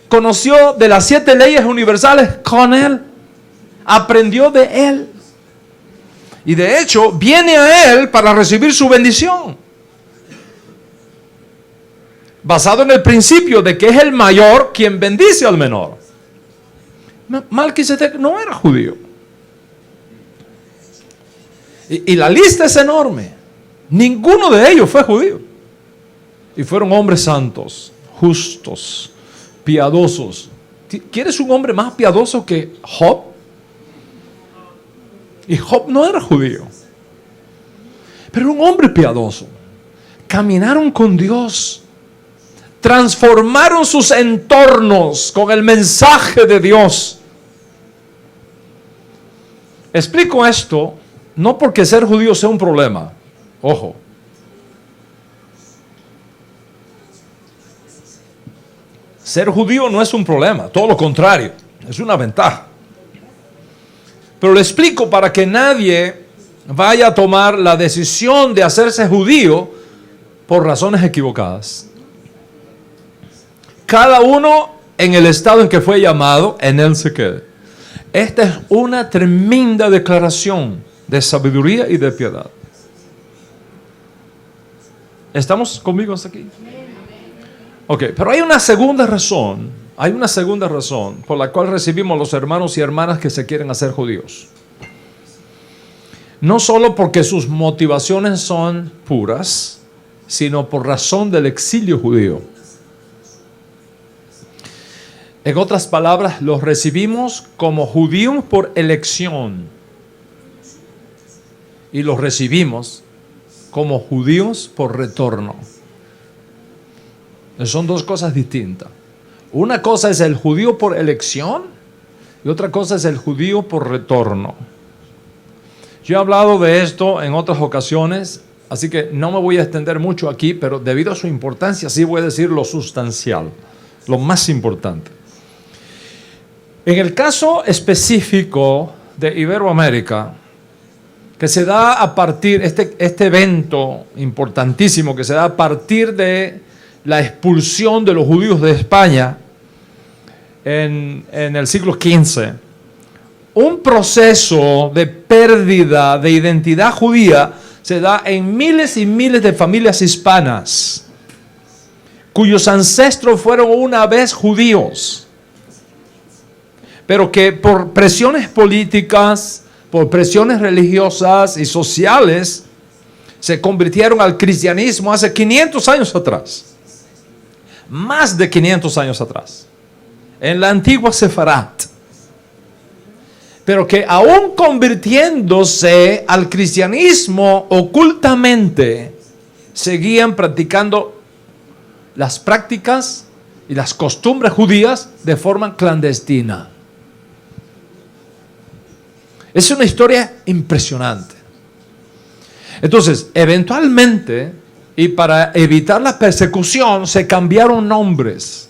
conoció de las 7 leyes universales con él. Aprendió de él. Y de hecho, viene a él para recibir su bendición. basado en el principio de que es el mayor quien bendice al menor. Melquisedec no era judío. Y la lista es enorme. Ninguno de ellos fue judío. Y fueron hombres santos, justos, piadosos. ¿Quieres un hombre más piadoso que Job? Y Job no era judío, pero un hombre piadoso. Caminaron con Dios, transformaron sus entornos con el mensaje de Dios. Explico esto no porque ser judío sea un problema, ojo. Ser judío no es un problema, todo lo contrario, es una ventaja. Pero lo explico para que nadie vaya a tomar la decisión de hacerse judío por razones equivocadas. Cada uno en el estado en que fue llamado, en él se quede. Esta es una tremenda declaración de sabiduría y de piedad. ¿Estamos conmigo hasta aquí? Ok, pero hay una segunda razón por la cual recibimos los hermanos y hermanas que se quieren hacer judíos. No solo porque sus motivaciones son puras, sino por razón del exilio judío. En otras palabras, los recibimos como judíos por elección y los recibimos como judíos por retorno. Son dos cosas distintas. Una cosa es el judío por elección y otra cosa es el judío por retorno. Yo he hablado de esto en otras ocasiones, así que no me voy a extender mucho aquí, pero debido a su importancia sí voy a decir lo sustancial, lo más importante. En el caso específico de Iberoamérica, que se da a partir, este evento importantísimo que se da a partir de la expulsión de los judíos de España en el siglo XV, un proceso de pérdida de identidad judía se da en miles y miles de familias hispanas, cuyos ancestros fueron una vez judíos, pero que por presiones políticas, por presiones religiosas y sociales, se convirtieron al cristianismo hace 500 años atrás. Más de 500 años atrás, en la antigua Sefarat, pero que aún convirtiéndose al cristianismo ocultamente, seguían practicando las prácticas y las costumbres judías de forma clandestina. Es una historia impresionante. Entonces, eventualmente, y para evitar la persecución, se cambiaron nombres,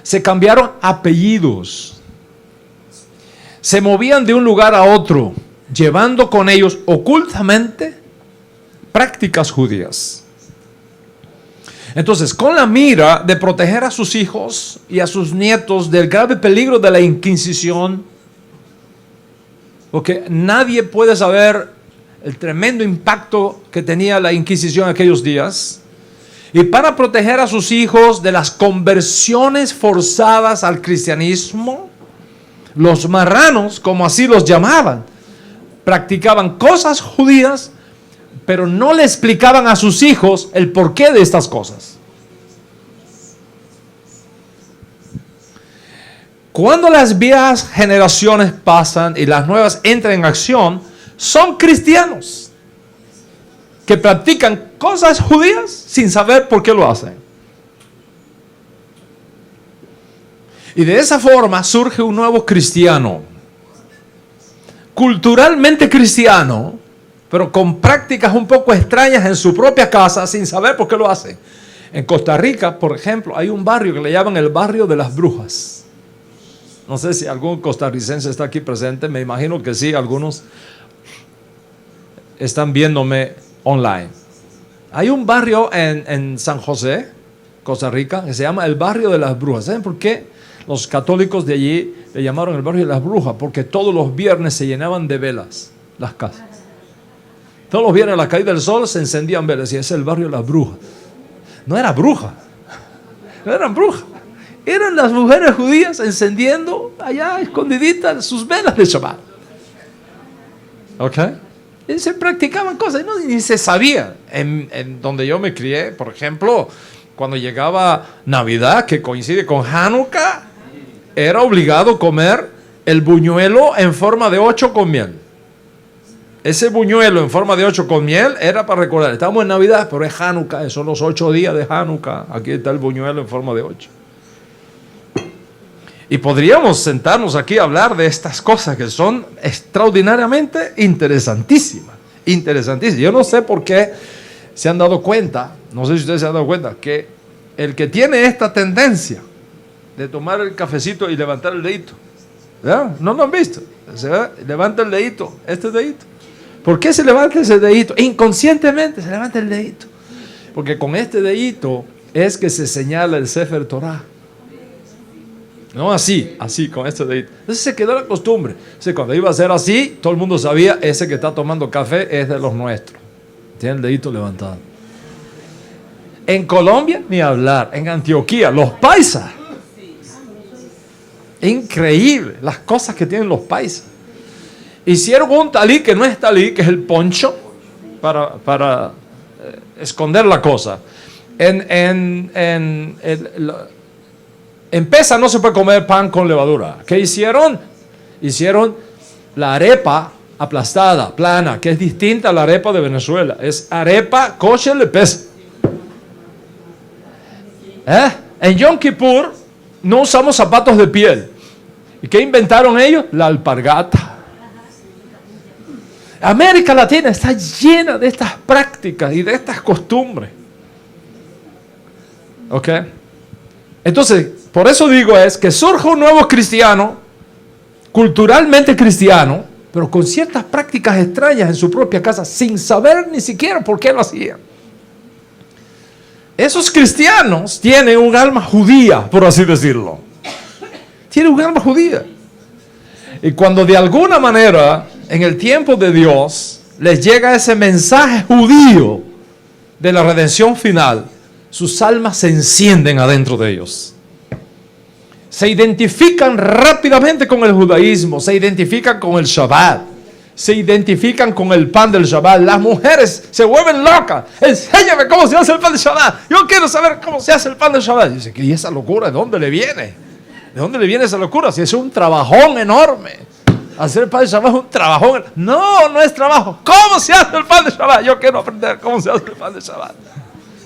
se cambiaron apellidos, se movían de un lugar a otro, llevando con ellos ocultamente prácticas judías. Entonces, con la mira de proteger a sus hijos y a sus nietos del grave peligro de la Inquisición, porque nadie puede saber el tremendo impacto que tenía la Inquisición en aquellos días, y para proteger a sus hijos de las conversiones forzadas al cristianismo, los marranos, como así los llamaban, practicaban cosas judías, pero no le explicaban a sus hijos el porqué de estas cosas. Cuando las viejas generaciones pasan y las nuevas entran en acción, son cristianos que practican cosas judías sin saber por qué lo hacen. Y de esa forma surge un nuevo cristiano, culturalmente cristiano, pero con prácticas un poco extrañas en su propia casa sin saber por qué lo hace. En Costa Rica, por ejemplo, hay un barrio que le llaman el barrio de las brujas. No sé si algún costarricense está aquí presente, me imagino que sí, algunos están viéndome online. Hay un barrio en San José, Costa Rica, que se llama el barrio de las brujas. ¿Saben por qué los católicos de allí le llamaron el barrio de las brujas? Porque todos los viernes se llenaban de velas las casas. Todos los viernes a la caída del sol se encendían velas y ese es el barrio de las brujas. no era bruja, no eran brujas. Eran las mujeres judías encendiendo allá escondiditas sus velas de Shabbat. ¿Ok? Y se practicaban cosas, ¿no? Y se sabía. En donde yo me crié, por ejemplo, cuando llegaba Navidad, que coincide con Hanukkah, era obligado comer el buñuelo en forma de 8 con miel. Ese buñuelo en forma de 8 con miel era para recordar, estamos en Navidad, pero es Hanukkah, son los 8 días de Hanukkah. Aquí está el buñuelo en forma de 8. Y podríamos sentarnos aquí a hablar de estas cosas que son extraordinariamente interesantísimas. Interesantísimas. Yo no sé por qué se han dado cuenta, no sé si ustedes se han dado cuenta, que el que tiene esta tendencia de tomar el cafecito y levantar el dedito, ¿ya? ¿No lo han visto? Levanta el dedito, este dedito. ¿Por qué se levanta ese dedito? Inconscientemente se levanta el dedito. Porque con este dedito es que se señala el Sefer Torah. No así, con este dedito. Entonces se quedó la costumbre. Entonces cuando iba a ser así, todo el mundo sabía, ese que está tomando café es de los nuestros. Tiene el dedito levantado. En Colombia, ni hablar. En Antioquía, los paisas. Increíble las cosas que tienen los paisas. Hicieron un talí que no es talí, que es el poncho, para esconder la cosa. En Pesa no se puede comer pan con levadura. ¿Qué hicieron? Hicieron la arepa aplastada, plana, que es distinta a la arepa de Venezuela. Es arepa kosher de Pesa. En Yom Kippur no usamos zapatos de piel. ¿Y qué inventaron ellos? La alpargata. América Latina está llena de estas prácticas y de estas costumbres. ¿Ok? Entonces, por eso digo es que surge un nuevo cristiano, culturalmente cristiano, pero con ciertas prácticas extrañas en su propia casa, sin saber ni siquiera por qué lo hacían. Esos cristianos tienen un alma judía, por así decirlo. Tienen un alma judía. Y cuando de alguna manera, en el tiempo de Dios, les llega ese mensaje judío de la redención final, sus almas se encienden adentro de ellos. Se identifican rápidamente con el judaísmo, se identifican con el Shabbat, se identifican con el pan del Shabbat. Las mujeres se vuelven locas. Enséñame cómo se hace el pan del Shabbat. Yo quiero saber cómo se hace el pan del Shabbat. Y dice, ¿y esa locura de dónde le viene? ¿De dónde le viene esa locura? Si es un trabajón enorme. Hacer el pan del Shabbat es un trabajón. No, no es trabajo. ¿Cómo se hace el pan del Shabbat? Yo quiero aprender cómo se hace el pan del Shabbat.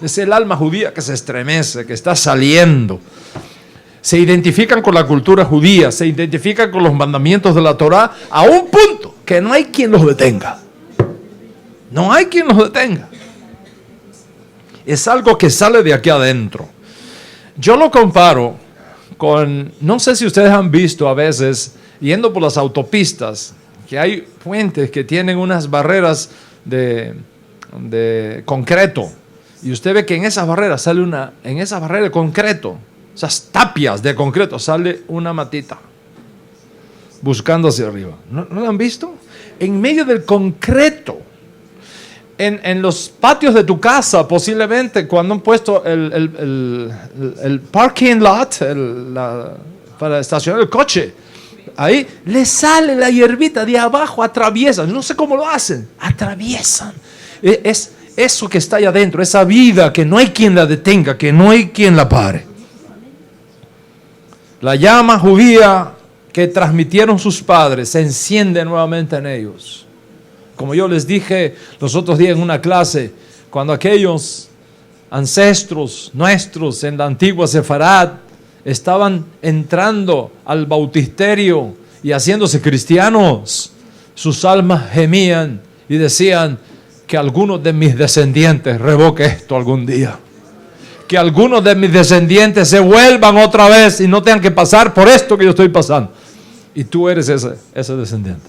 Es el alma judía que se estremece, que está saliendo. Se identifican con la cultura judía, se identifican con los mandamientos de la Torah a un punto que no hay quien los detenga. No hay quien los detenga. Es algo que sale de aquí adentro. Yo lo comparo con, no sé si ustedes han visto a veces, yendo por las autopistas, que hay puentes que tienen unas barreras de concreto. Y usted ve que en esas barreras en esa barrera de concreto, esas tapias de concreto, sale una matita buscando hacia arriba. ¿No lo han visto? En medio del concreto, en los patios de tu casa, posiblemente cuando han puesto el parking lot para estacionar el coche, ahí le sale la hierbita de abajo, atraviesan. No sé cómo lo hacen, atraviesan. Es eso que está allá adentro, esa vida que no hay quien la detenga, que no hay quien la pare. La llama judía que transmitieron sus padres se enciende nuevamente en ellos. Como yo les dije los otros días en una clase, cuando aquellos ancestros nuestros en la antigua Sefarad estaban entrando al bautisterio y haciéndose cristianos, sus almas gemían y decían que algunos de mis descendientes revoque esto algún día. Que algunos de mis descendientes se vuelvan otra vez y no tengan que pasar por esto que yo estoy pasando. Y tú eres ese descendiente.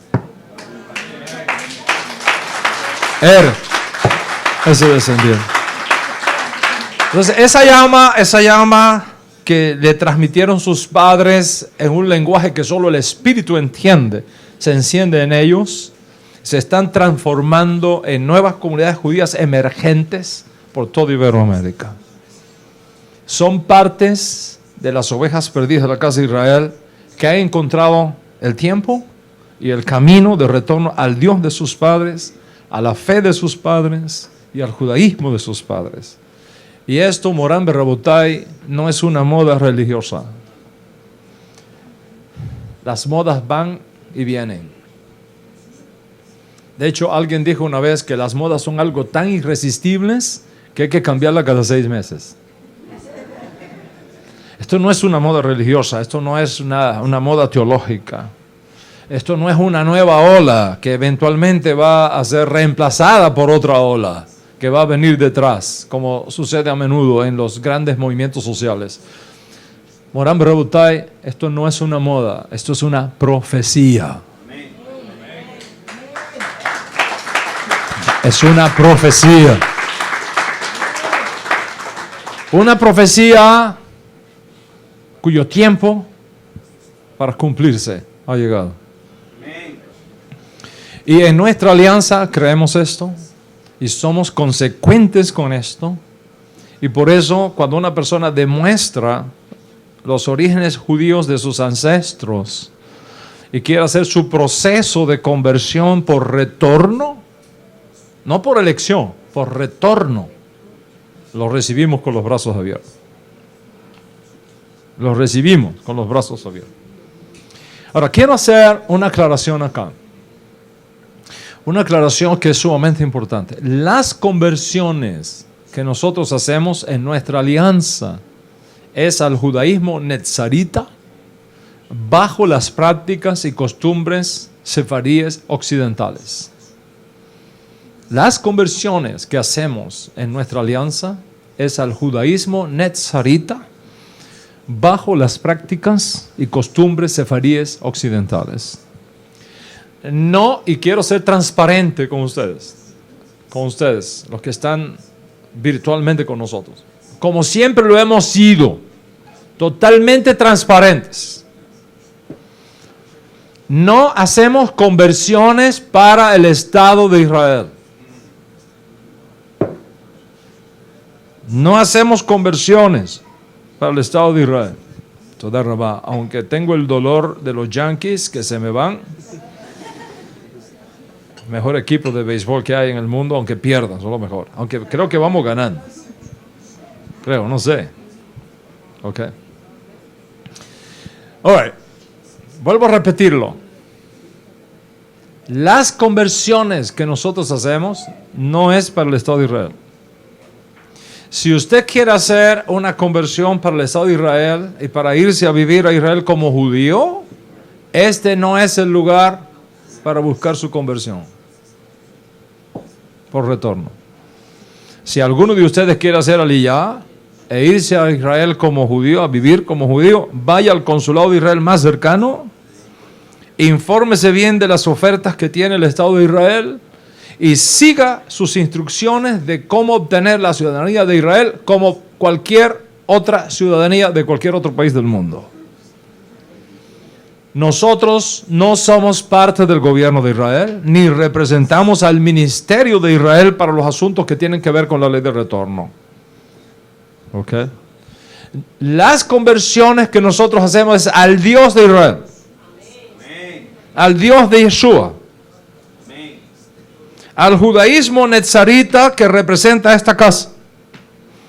Eres ese descendiente. Entonces esa llama que le transmitieron sus padres en un lenguaje que solo el Espíritu entiende, se enciende en ellos. Se están transformando en nuevas comunidades judías emergentes por toda Iberoamérica. son partes de las ovejas perdidas de la casa de Israel que han encontrado el tiempo y el camino de retorno al Dios de sus padres, a la fe de sus padres y al judaísmo de sus padres. Y esto, Morán Berrabotai, no es una moda religiosa. Las modas van y vienen. De hecho, alguien dijo una vez que las modas son algo tan irresistibles que hay que cambiarlas cada 6 meses. Esto no es una moda religiosa, esto no es una moda teológica. Esto no es una nueva ola que eventualmente va a ser reemplazada por otra ola que va a venir detrás, como sucede a menudo en los grandes movimientos sociales. Morán Berrabotai, esto no es una moda, esto es una profecía. Es una profecía. Una profecía cuyo tiempo para cumplirse ha llegado. Y en nuestra alianza creemos esto y somos consecuentes con esto. Y por eso cuando una persona demuestra los orígenes judíos de sus ancestros y quiere hacer su proceso de conversión por retorno, no por elección, por retorno, lo recibimos con los brazos abiertos. Lo recibimos con los brazos abiertos. Ahora, quiero hacer una aclaración acá. Una aclaración que es sumamente importante. Las conversiones que nosotros hacemos en nuestra alianza es al judaísmo netzarita bajo las prácticas y costumbres sefaríes occidentales. Las conversiones que hacemos en nuestra alianza es al judaísmo netzarita bajo las prácticas y costumbres sefaríes occidentales. No, y quiero ser transparente con ustedes, los que están virtualmente con nosotros. Como siempre lo hemos sido, totalmente transparentes. No hacemos conversiones para el Estado de Israel. No hacemos conversiones para el Estado de Israel. Aunque tengo el dolor de los Yankees que se me van, mejor equipo de béisbol que hay en el mundo, aunque pierdan, son lo mejor. Aunque creo que vamos ganando. Creo, no sé. Ok. All right. Vuelvo a repetirlo. Las conversiones que nosotros hacemos no es para el Estado de Israel. Si usted quiere hacer una conversión para el Estado de Israel y para irse a vivir a Israel como judío, este no es el lugar para buscar su conversión por retorno. Si alguno de ustedes quiere hacer aliyá e irse a Israel como judío, a vivir como judío, vaya al consulado de Israel más cercano, infórmese bien de las ofertas que tiene el Estado de Israel y siga sus instrucciones de cómo obtener la ciudadanía de Israel como cualquier otra ciudadanía de cualquier otro país del mundo. Nosotros no somos parte del gobierno de Israel, ni representamos al ministerio de Israel para los asuntos que tienen que ver con la ley de retorno. ¿Ok? Las conversiones que nosotros hacemos es al Dios de Israel, al Dios de Yeshua, al judaísmo netzarita que representa esta casa,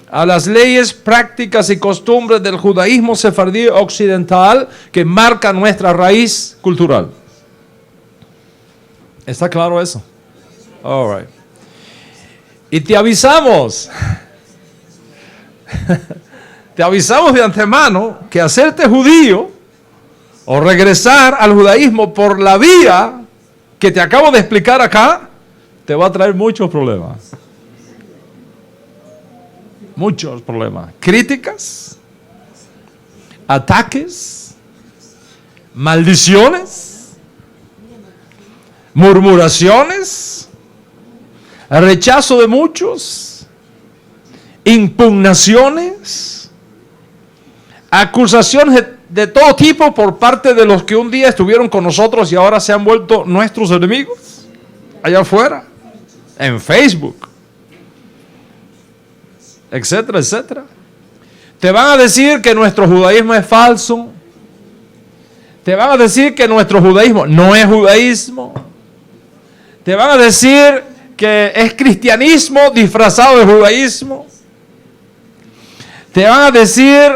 a las leyes, prácticas y costumbres del judaísmo sefardí occidental que marca nuestra raíz cultural. ¿Está claro eso? All right. Y te avisamos, te avisamos de antemano que hacerte judío o regresar al judaísmo por la vía que te acabo de explicar acá, te va a traer muchos problemas. Muchos problemas. Críticas, ataques, maldiciones, murmuraciones, rechazo de muchos, impugnaciones, acusaciones de todo tipo por parte de los que un día estuvieron con nosotros y ahora se han vuelto nuestros enemigos allá afuera, en Facebook, etcétera, etcétera. Te van a decir que nuestro judaísmo es falso. Te van a decir que nuestro judaísmo no es judaísmo. Te van a decir que es cristianismo disfrazado de judaísmo. Te van a decir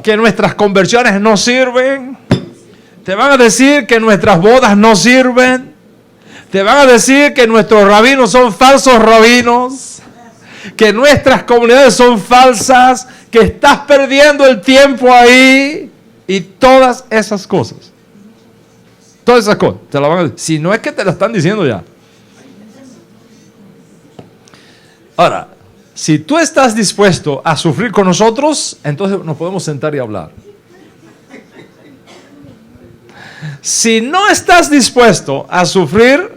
que nuestras conversiones no sirven. Te van a decir que nuestras bodas no sirven. Te van a decir que nuestros rabinos son falsos rabinos. Que nuestras comunidades son falsas. Que estás perdiendo el tiempo ahí. Y todas esas cosas. Todas esas cosas. Te la van a decir. Si no es que te la están diciendo ya. Ahora, si tú estás dispuesto a sufrir con nosotros, entonces nos podemos sentar y hablar. Si no estás dispuesto a sufrir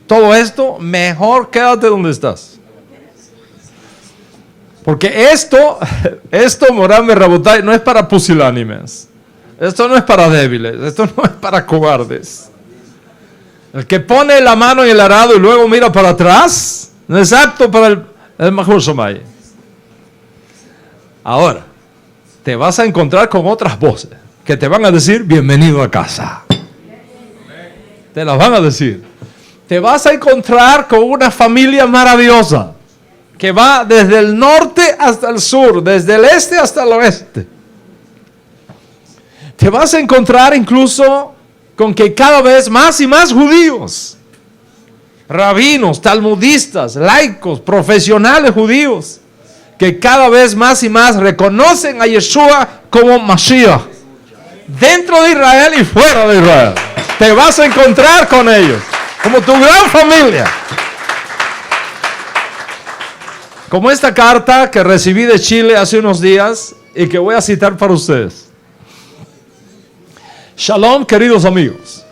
todo esto, mejor quédate donde estás. Porque esto, Morán Rabotai, no es para pusilánimes. Esto no es para débiles. Esto no es para cobardes. El que pone la mano en el arado y luego mira para atrás, no es apto para el Mahur Somay. Ahora, te vas a encontrar con otras voces que te van a decir, bienvenido a casa. Te las van a decir. Te vas a encontrar con una familia maravillosa que va desde el norte hasta el sur, desde el este hasta el oeste. Te vas a encontrar incluso con que cada vez más y más judíos, rabinos, talmudistas, laicos, profesionales judíos, que cada vez más y más reconocen a Yeshua como Mashiach, dentro de Israel y fuera de Israel. Te vas a encontrar con ellos, como tu gran familia. Como esta carta que recibí de Chile hace unos días y que voy a citar para ustedes. Shalom, queridos amigos.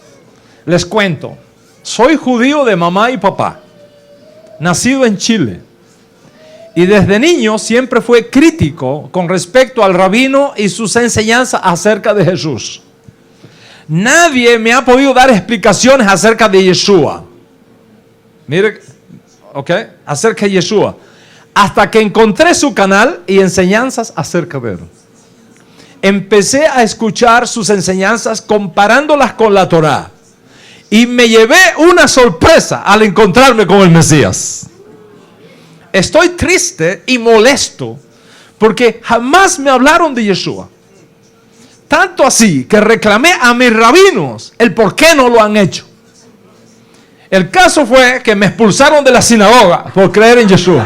Les cuento, soy judío de mamá y papá, nacido en Chile. Y desde niño siempre fue crítico con respecto al rabino y sus enseñanzas acerca de Jesús. Nadie me ha podido dar explicaciones acerca de Yeshua. Mire, ok, acerca de Yeshua. Hasta que encontré su canal y enseñanzas acerca de él. Empecé a escuchar sus enseñanzas comparándolas con la Torá. Y me llevé una sorpresa al encontrarme con el Mesías. Estoy triste y molesto porque jamás me hablaron de Yeshua. Tanto así que reclamé a mis rabinos el por qué no lo han hecho. El caso fue que me expulsaron de la sinagoga por creer en Yeshua.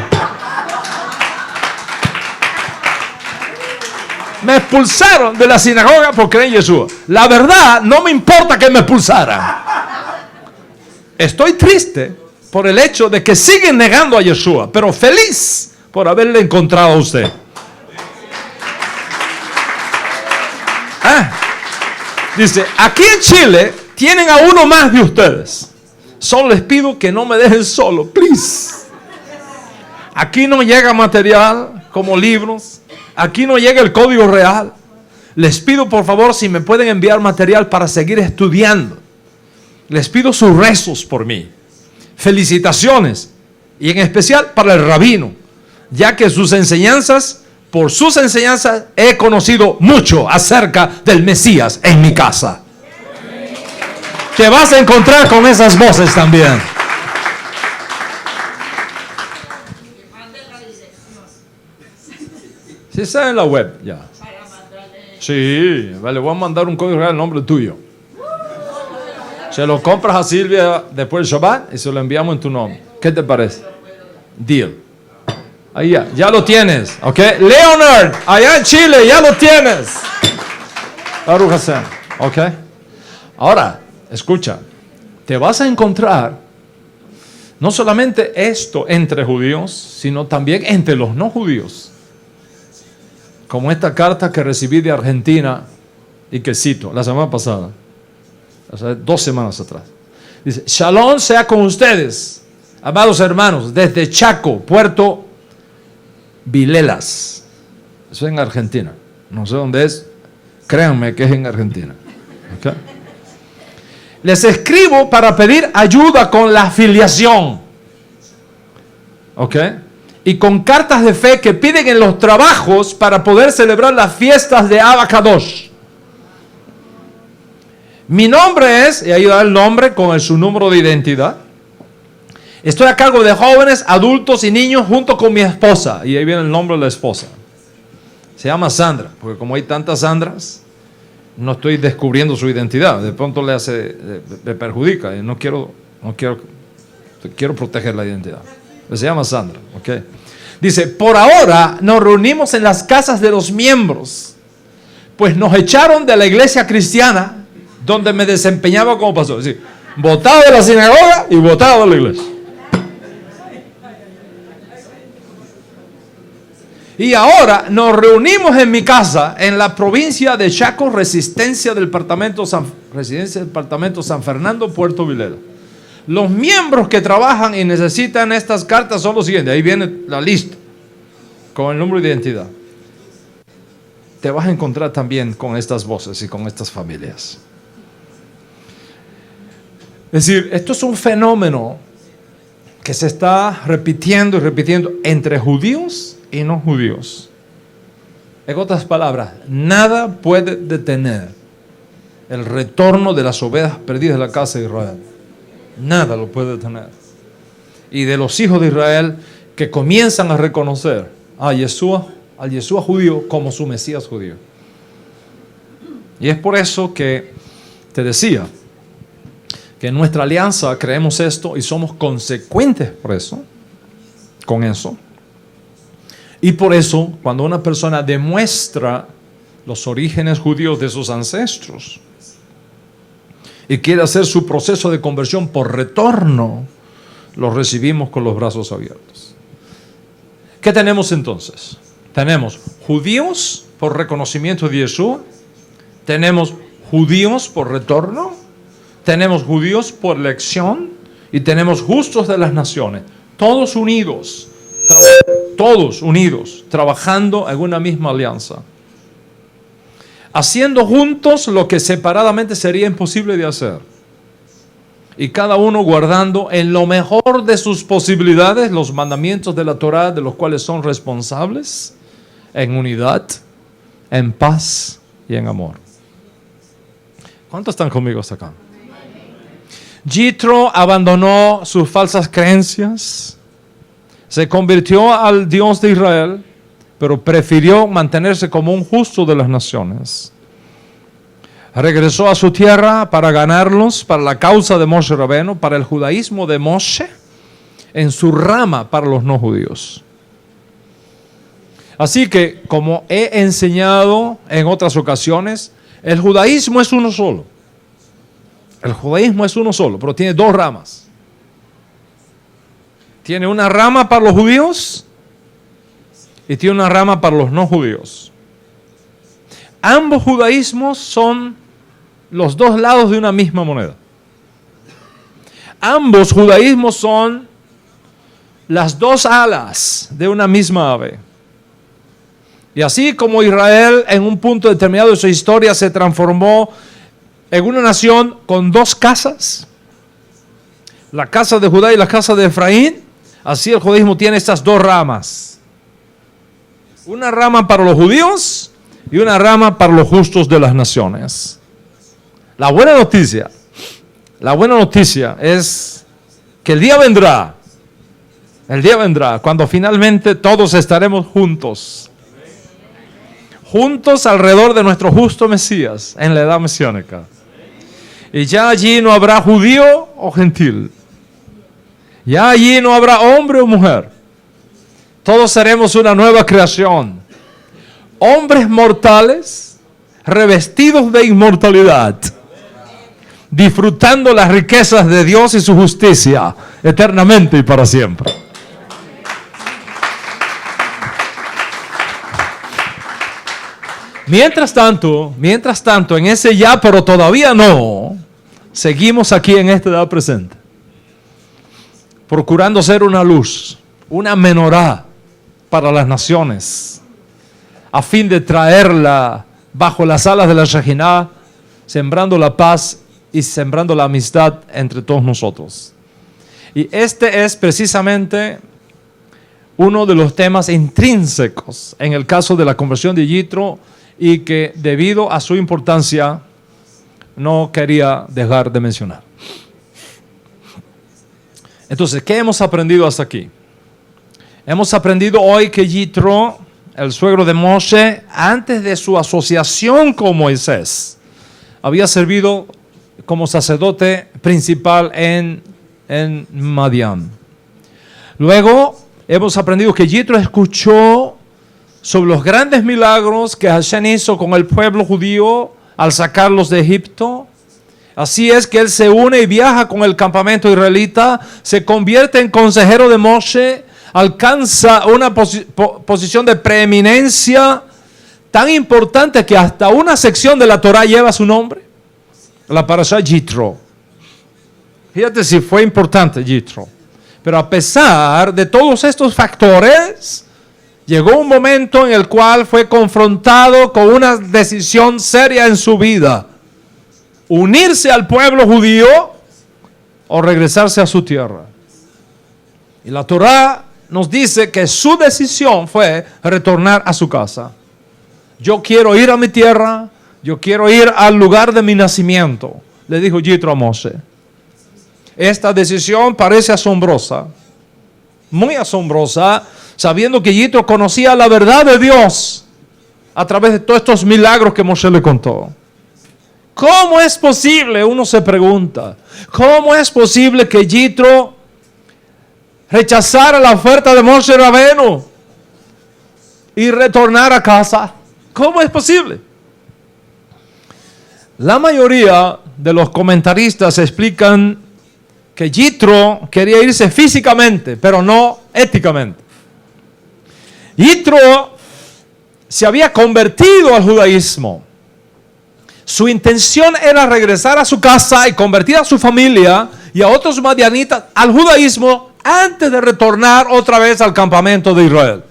Me expulsaron de la sinagoga por creer en Yeshua. La verdad, no me importa que me expulsaran. Estoy triste por el hecho de que siguen negando a Yeshua, pero feliz por haberle encontrado a usted. Dice, aquí en Chile tienen a uno más de ustedes. Solo les pido que no me dejen solo, please. Aquí no llega material como libros. Aquí no llega el código real. Les pido por favor si me pueden enviar material para seguir estudiando. Les pido sus rezos por mí. Felicitaciones. Y en especial para el rabino. Ya que por sus enseñanzas he conocido mucho acerca del Mesías en mi casa. Te vas a encontrar con esas voces también. Sí, está en la web ya. Sí, le voy a mandar un código real al nombre tuyo. Se lo compras a Silvia después del Shabbat y se lo enviamos en tu nombre. ¿Qué te parece? Deal. Ahí ya lo tienes, ¿ok? Leonard, allá en Chile, ya lo tienes. Baruch Hashem, ¿ok? Ahora, escucha, te vas a encontrar no solamente esto entre judíos, sino también entre los no judíos. Como esta carta que recibí de Argentina y que cito la semana pasada, o sea, 2 semanas atrás. Dice, Shalom sea con ustedes, amados hermanos, desde Chaco, Puerto Vilelas. Eso es en Argentina. No sé dónde es. Créanme que es en Argentina. ¿Okay? Les escribo para pedir ayuda con la afiliación. ¿Ok? y con cartas de fe que piden en los trabajos para poder celebrar las fiestas de Abba Kadosh. Mi nombre es, y ahí da el nombre con su número de identidad. Estoy a cargo de jóvenes, adultos y niños junto con mi esposa. Y ahí viene el nombre de la esposa. Se llama Sandra, porque como hay tantas Sandras, no estoy descubriendo su identidad. De pronto le perjudica. Y quiero proteger la identidad. Pero se llama Sandra, ¿ok? Dice, por ahora nos reunimos en las casas de los miembros, pues nos echaron de la iglesia cristiana donde me desempeñaba como pastor. Es decir, botado de la sinagoga y botado de la iglesia. Y ahora nos reunimos en mi casa en la provincia de Chaco, residencia del departamento San Fernando, Puerto Vileda. Los miembros que trabajan y necesitan estas cartas son los siguientes. Ahí viene la lista con el número de identidad. Te vas a encontrar también con estas voces y con estas familias. Es decir, esto es un fenómeno que se está repitiendo y repitiendo entre judíos y no judíos. En otras palabras, nada puede detener el retorno de las ovejas perdidas de la casa de Israel. Nada lo puede detener. Y de los hijos de Israel que comienzan a reconocer a Yeshua, al Yeshua judío como su Mesías judío. Y es por eso que te decía que en nuestra alianza creemos esto y somos consecuentes por eso, con eso. Y por eso, cuando una persona demuestra los orígenes judíos de sus ancestros y quiere hacer su proceso de conversión por retorno, lo recibimos con los brazos abiertos. ¿Qué tenemos entonces? Tenemos judíos por reconocimiento de Yeshua, tenemos judíos por retorno, tenemos judíos por elección y tenemos justos de las naciones, todos unidos, trabajando en una misma alianza, haciendo juntos lo que separadamente sería imposible de hacer, y cada uno guardando en lo mejor de sus posibilidades los mandamientos de la Torá, de los cuales son responsables, en unidad, en paz y en amor. ¿Cuántos están conmigo hasta acá? Jitro abandonó sus falsas creencias, se convirtió al Dios de Israel, pero prefirió mantenerse como un justo de las naciones. Regresó a su tierra para ganarlos, para la causa de Moshe Rabbeinu, para el judaísmo de Moshe, en su rama para los no judíos. Así que, como he enseñado en otras ocasiones, el judaísmo es uno solo. El judaísmo es uno solo, pero tiene dos ramas. Tiene una rama para los judíos y tiene una rama para los no judíos. Ambos judaísmos son los dos lados de una misma moneda. Ambos judaísmos son las dos alas de una misma ave. Y así como Israel en un punto determinado de su historia se transformó en una nación con dos casas, la casa de Judá y la casa de Efraín, así el judaísmo tiene estas dos ramas. Una rama para los judíos y una rama para los justos de las naciones. La buena noticia es que el día vendrá cuando finalmente todos estaremos juntos alrededor de nuestro justo Mesías en la edad mesiánica. Y ya allí no habrá judío o gentil. Ya allí no habrá hombre o mujer. Todos seremos una nueva creación. Hombres mortales revestidos de inmortalidad, disfrutando las riquezas de Dios y su justicia eternamente y para siempre. Mientras tanto, en ese ya, pero todavía no, seguimos aquí en esta edad presente, procurando ser una luz, una menorá para las naciones, a fin de traerla bajo las alas de la Shekinah, sembrando la paz y sembrando la amistad entre todos nosotros. Y este es precisamente uno de los temas intrínsecos en el caso de la conversión de Yitro y que debido a su importancia no quería dejar de mencionar. Entonces, ¿qué hemos aprendido hasta aquí? Hemos aprendido hoy que Yitro, el suegro de Moshe, antes de su asociación con Moisés, había servido como sacerdote principal en Madián. Luego, hemos aprendido que Yitro escuchó sobre los grandes milagros que Hashem hizo con el pueblo judío al sacarlos de Egipto. Así es que él se une y viaja con el campamento israelita, se convierte en consejero de Moshe, alcanza una posición de preeminencia tan importante que hasta una sección de la Torah lleva su nombre, la parashá Yitro. Fíjate si fue importante Yitro. Pero a pesar de todos estos factores, llegó un momento en el cual fue confrontado con una decisión seria en su vida: unirse al pueblo judío o regresarse a su tierra. Y la Torah nos dice que su decisión fue retornar a su casa. Yo quiero ir a mi tierra, yo quiero ir al lugar de mi nacimiento, le dijo Yitro a Moshe. Esta decisión parece asombrosa, muy asombrosa, sabiendo que Yitro conocía la verdad de Dios a través de todos estos milagros que Moshe le contó. ¿Cómo es posible? Uno se pregunta. ¿Cómo es posible que Yitro rechazara la oferta de Moshe Rabenu y retornara a casa? ¿Cómo es posible? La mayoría de los comentaristas explican que Yitro quería irse físicamente, pero no éticamente. Yitro se había convertido al judaísmo. Su intención era regresar a su casa y convertir a su familia y a otros madianitas al judaísmo antes de retornar otra vez al campamento de Israel.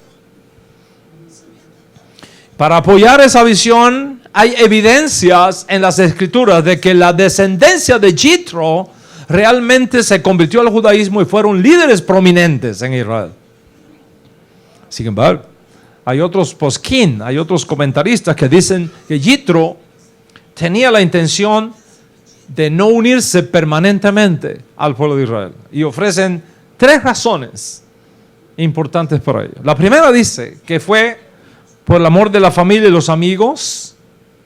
Para apoyar esa visión, hay evidencias en las escrituras de que la descendencia de Yitro realmente se convirtió al judaísmo y fueron líderes prominentes en Israel. Sin embargo, hay otros posquín, hay otros comentaristas que dicen que Yitro tenía la intención de no unirse permanentemente al pueblo de Israel. Y ofrecen 3 razones importantes para ello. La primera dice que fue por el amor de la familia y los amigos.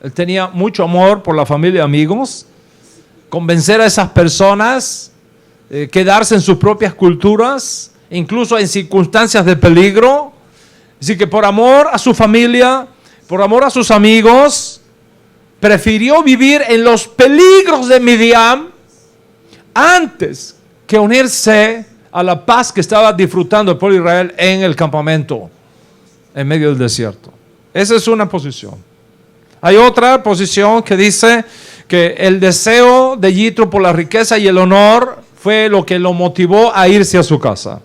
Él tenía mucho amor por la familia y amigos. Convencer a esas personas, quedarse en sus propias culturas, incluso en circunstancias de peligro. Así que por amor a su familia, por amor a sus amigos, prefirió vivir en los peligros de Midian antes que unirse a la paz que estaba disfrutando el pueblo de Israel en el campamento, en medio del desierto. Esa es una posición. Hay otra posición que dice que el deseo de Yitro por la riqueza y el honor fue lo que lo motivó a irse a su casa.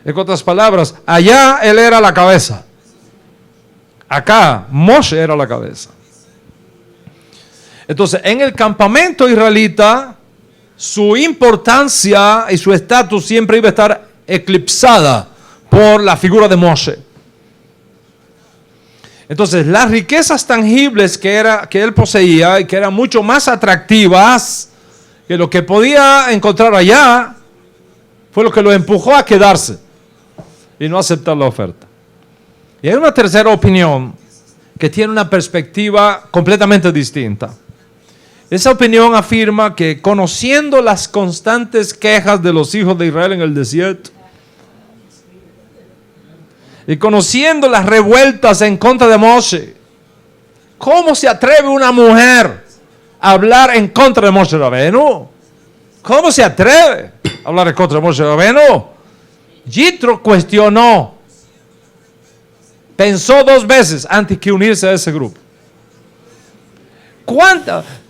En otras palabras, allá él era la cabeza. Acá Moshe era la cabeza. Entonces, en el campamento israelita, su importancia y su estatus siempre iba a estar eclipsada por la figura de Moshe. Entonces, las riquezas tangibles que él poseía y que eran mucho más atractivas que lo que podía encontrar allá, fue lo que lo empujó a quedarse y no aceptar la oferta. Y hay una tercera opinión que tiene una perspectiva completamente distinta. Esa opinión afirma que conociendo las constantes quejas de los hijos de Israel en el desierto y conociendo las revueltas en contra de Moshe, ¿cómo se atreve una mujer a hablar en contra de Moshe Rabenu? ¿Cómo se atreve a hablar en contra de Moshe Rabenu? Yitro cuestionó, pensó 2 veces antes que unirse a ese grupo.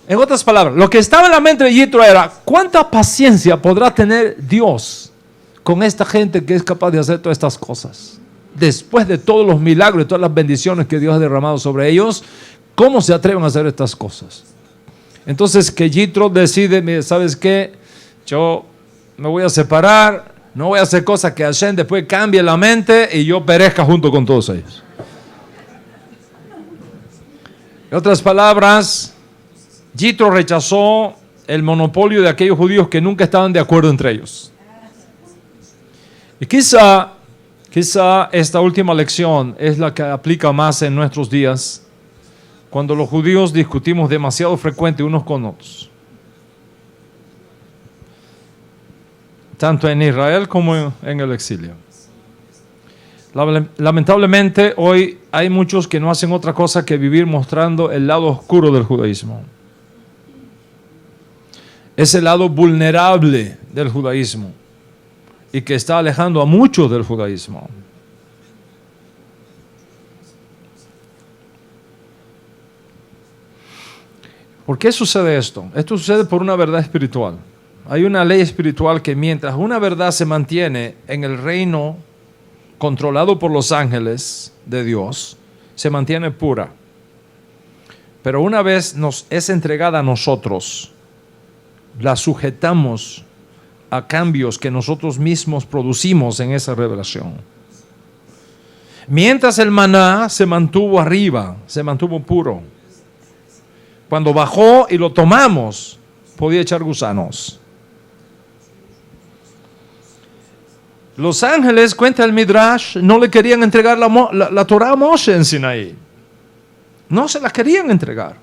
En otras palabras, lo que estaba en la mente de Yitro era: ¿cuánta paciencia podrá tener Dios con esta gente que es capaz de hacer todas estas cosas? Después de todos los milagros y todas las bendiciones que Dios ha derramado sobre ellos, ¿cómo se atreven a hacer estas cosas? Entonces que Yitro decide: ¿sabes qué? Yo me voy a separar, No voy a hacer cosas que Hashem después cambie la mente y yo perezca junto con todos ellos. En otras palabras, Yitro rechazó el monopolio de aquellos judíos que nunca estaban de acuerdo entre ellos. Y quizá esta última lección es la que aplica más en nuestros días, cuando los judíos discutimos demasiado frecuente unos con otros. Tanto en Israel como en el exilio. Lamentablemente hoy hay muchos que no hacen otra cosa que vivir mostrando el lado oscuro del judaísmo. Ese lado vulnerable del judaísmo y que está alejando a muchos del judaísmo. ¿Por qué sucede esto? Esto sucede por una verdad espiritual. Hay una ley espiritual que mientras una verdad se mantiene en el reino controlado por los ángeles de Dios, se mantiene pura. Pero una vez nos es entregada a nosotros, la sujetamos a cambios que nosotros mismos producimos en esa revelación. Mientras el maná se mantuvo arriba, se mantuvo puro. Cuando bajó y lo tomamos, podía echar gusanos. Los ángeles, cuenta el Midrash, no le querían entregar la Torah a Moshe en Sinaí. No se la querían entregar.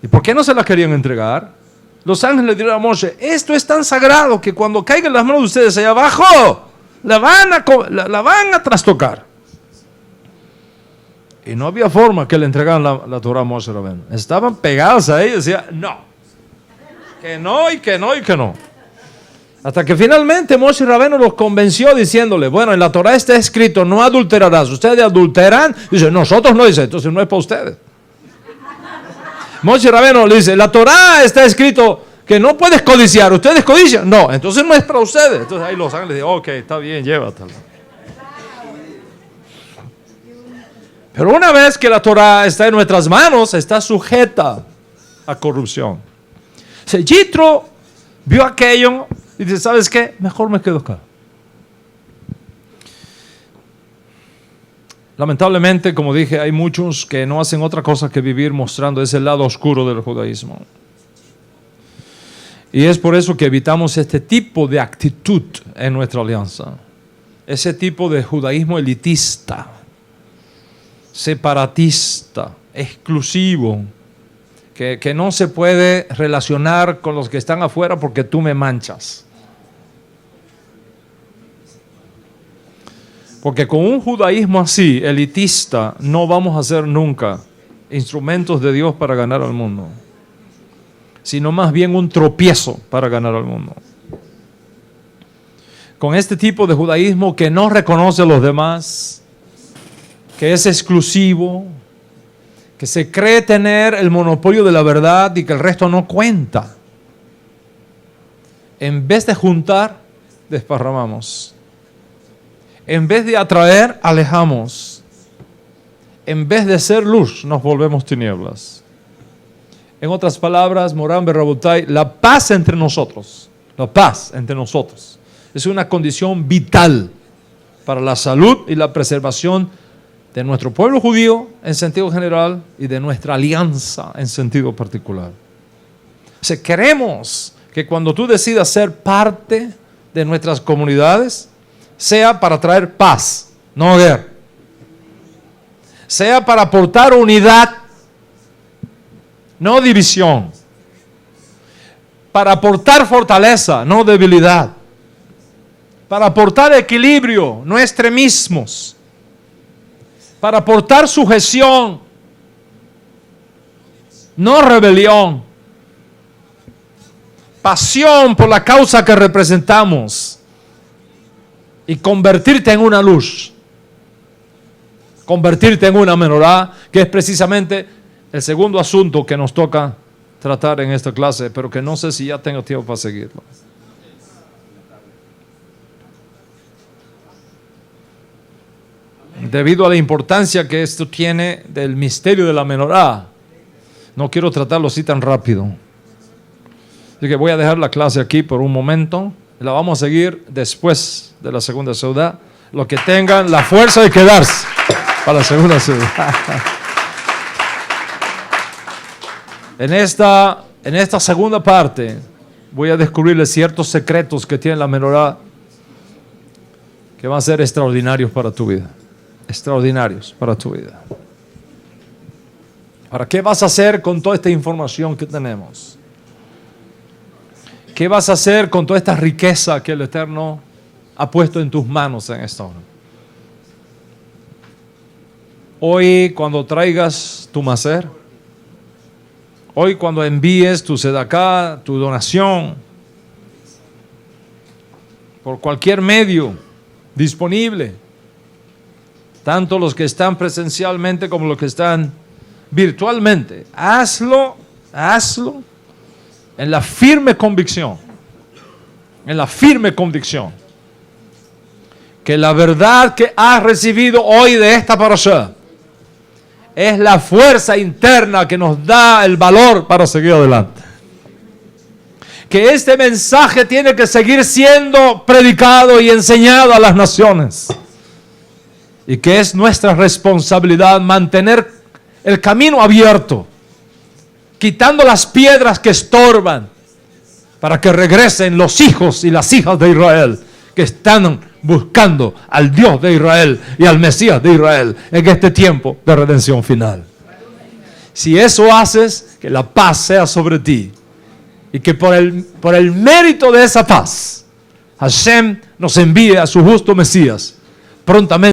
¿Y por qué no se la querían entregar? Los ángeles le dijeron a Moshe, esto es tan sagrado que cuando caigan las manos de ustedes allá abajo, la van a trastocar. Y no había forma que le entregaran la Torah a Moshe Rabbeinu. Estaban pegados a ella y decían, no. Que no y que no y que no. Hasta que finalmente Moshe Rabbeinu los convenció diciéndole, bueno, en la Torah está escrito, no adulterarás. Ustedes adulteran. Dice, nosotros no, dice, entonces no es para ustedes. Moshe Rabbeinu le dice, la Torah está escrito que no puedes codiciar. ¿Ustedes codician? No, entonces no es para ustedes. Entonces ahí los ángeles dicen, ok, está bien, llévatela. Pero una vez que la Torah está en nuestras manos, está sujeta a corrupción. Yitro vio aquello y dice, ¿sabes qué? Mejor me quedo acá. Lamentablemente, como dije, hay muchos que no hacen otra cosa que vivir mostrando ese lado oscuro del judaísmo. Y es por eso que evitamos este tipo de actitud en nuestra alianza. Ese tipo de judaísmo elitista, separatista, exclusivo, que no se puede relacionar con los que están afuera porque tú me manchas. Porque con un judaísmo así, elitista, no vamos a ser nunca instrumentos de Dios para ganar al mundo, sino más bien un tropiezo para ganar al mundo. Con este tipo de judaísmo que no reconoce a los demás, que es exclusivo, que se cree tener el monopolio de la verdad y que el resto no cuenta. En vez de juntar, desparramamos. En vez de atraer, alejamos. En vez de ser luz, nos volvemos tinieblas. En otras palabras, Morán Berrabotay, la paz entre nosotros es una condición vital para la salud y la preservación de nuestro pueblo judío en sentido general y de nuestra alianza en sentido particular. O sea, queremos que cuando tú decidas ser parte de nuestras comunidades, sea para traer paz, no guerra. Sea para aportar unidad, no división. Para aportar fortaleza, no debilidad. Para aportar equilibrio, no extremismos. Para aportar sujeción, no rebelión. Pasión por la causa que representamos. Y convertirte en una luz. Convertirte en una menorá, que es precisamente el segundo asunto que nos toca tratar en esta clase, pero que no sé si ya tengo tiempo para seguirlo. Debido a la importancia que esto tiene del misterio de la menorá, no quiero tratarlo así tan rápido. Así que voy a dejar la clase aquí por un momento. La vamos a seguir después de la segunda ciudad. Los que tengan la fuerza de quedarse para la segunda ciudad. En esta segunda parte voy a descubrirles ciertos secretos que tiene la menorá que van a ser extraordinarios para tu vida. Extraordinarios para tu vida. Ahora, ¿qué vas a hacer con toda esta información que tenemos? ¿Qué vas a hacer con toda esta riqueza que el Eterno ha puesto en tus manos en esta hora? Hoy, cuando traigas tu macer, hoy cuando envíes tu sedacá, tu donación, por cualquier medio disponible, tanto los que están presencialmente como los que están virtualmente, hazlo en la firme convicción, que la verdad que has recibido hoy de esta parashá es la fuerza interna que nos da el valor para seguir adelante. Que este mensaje tiene que seguir siendo predicado y enseñado a las naciones. Y que es nuestra responsabilidad mantener el camino abierto, quitando las piedras que estorban, para que regresen los hijos y las hijas de Israel que están buscando al Dios de Israel y al Mesías de Israel en este tiempo de redención final. Si eso haces, que la paz sea sobre ti y que por el mérito de esa paz, Hashem nos envíe a su justo Mesías prontamente.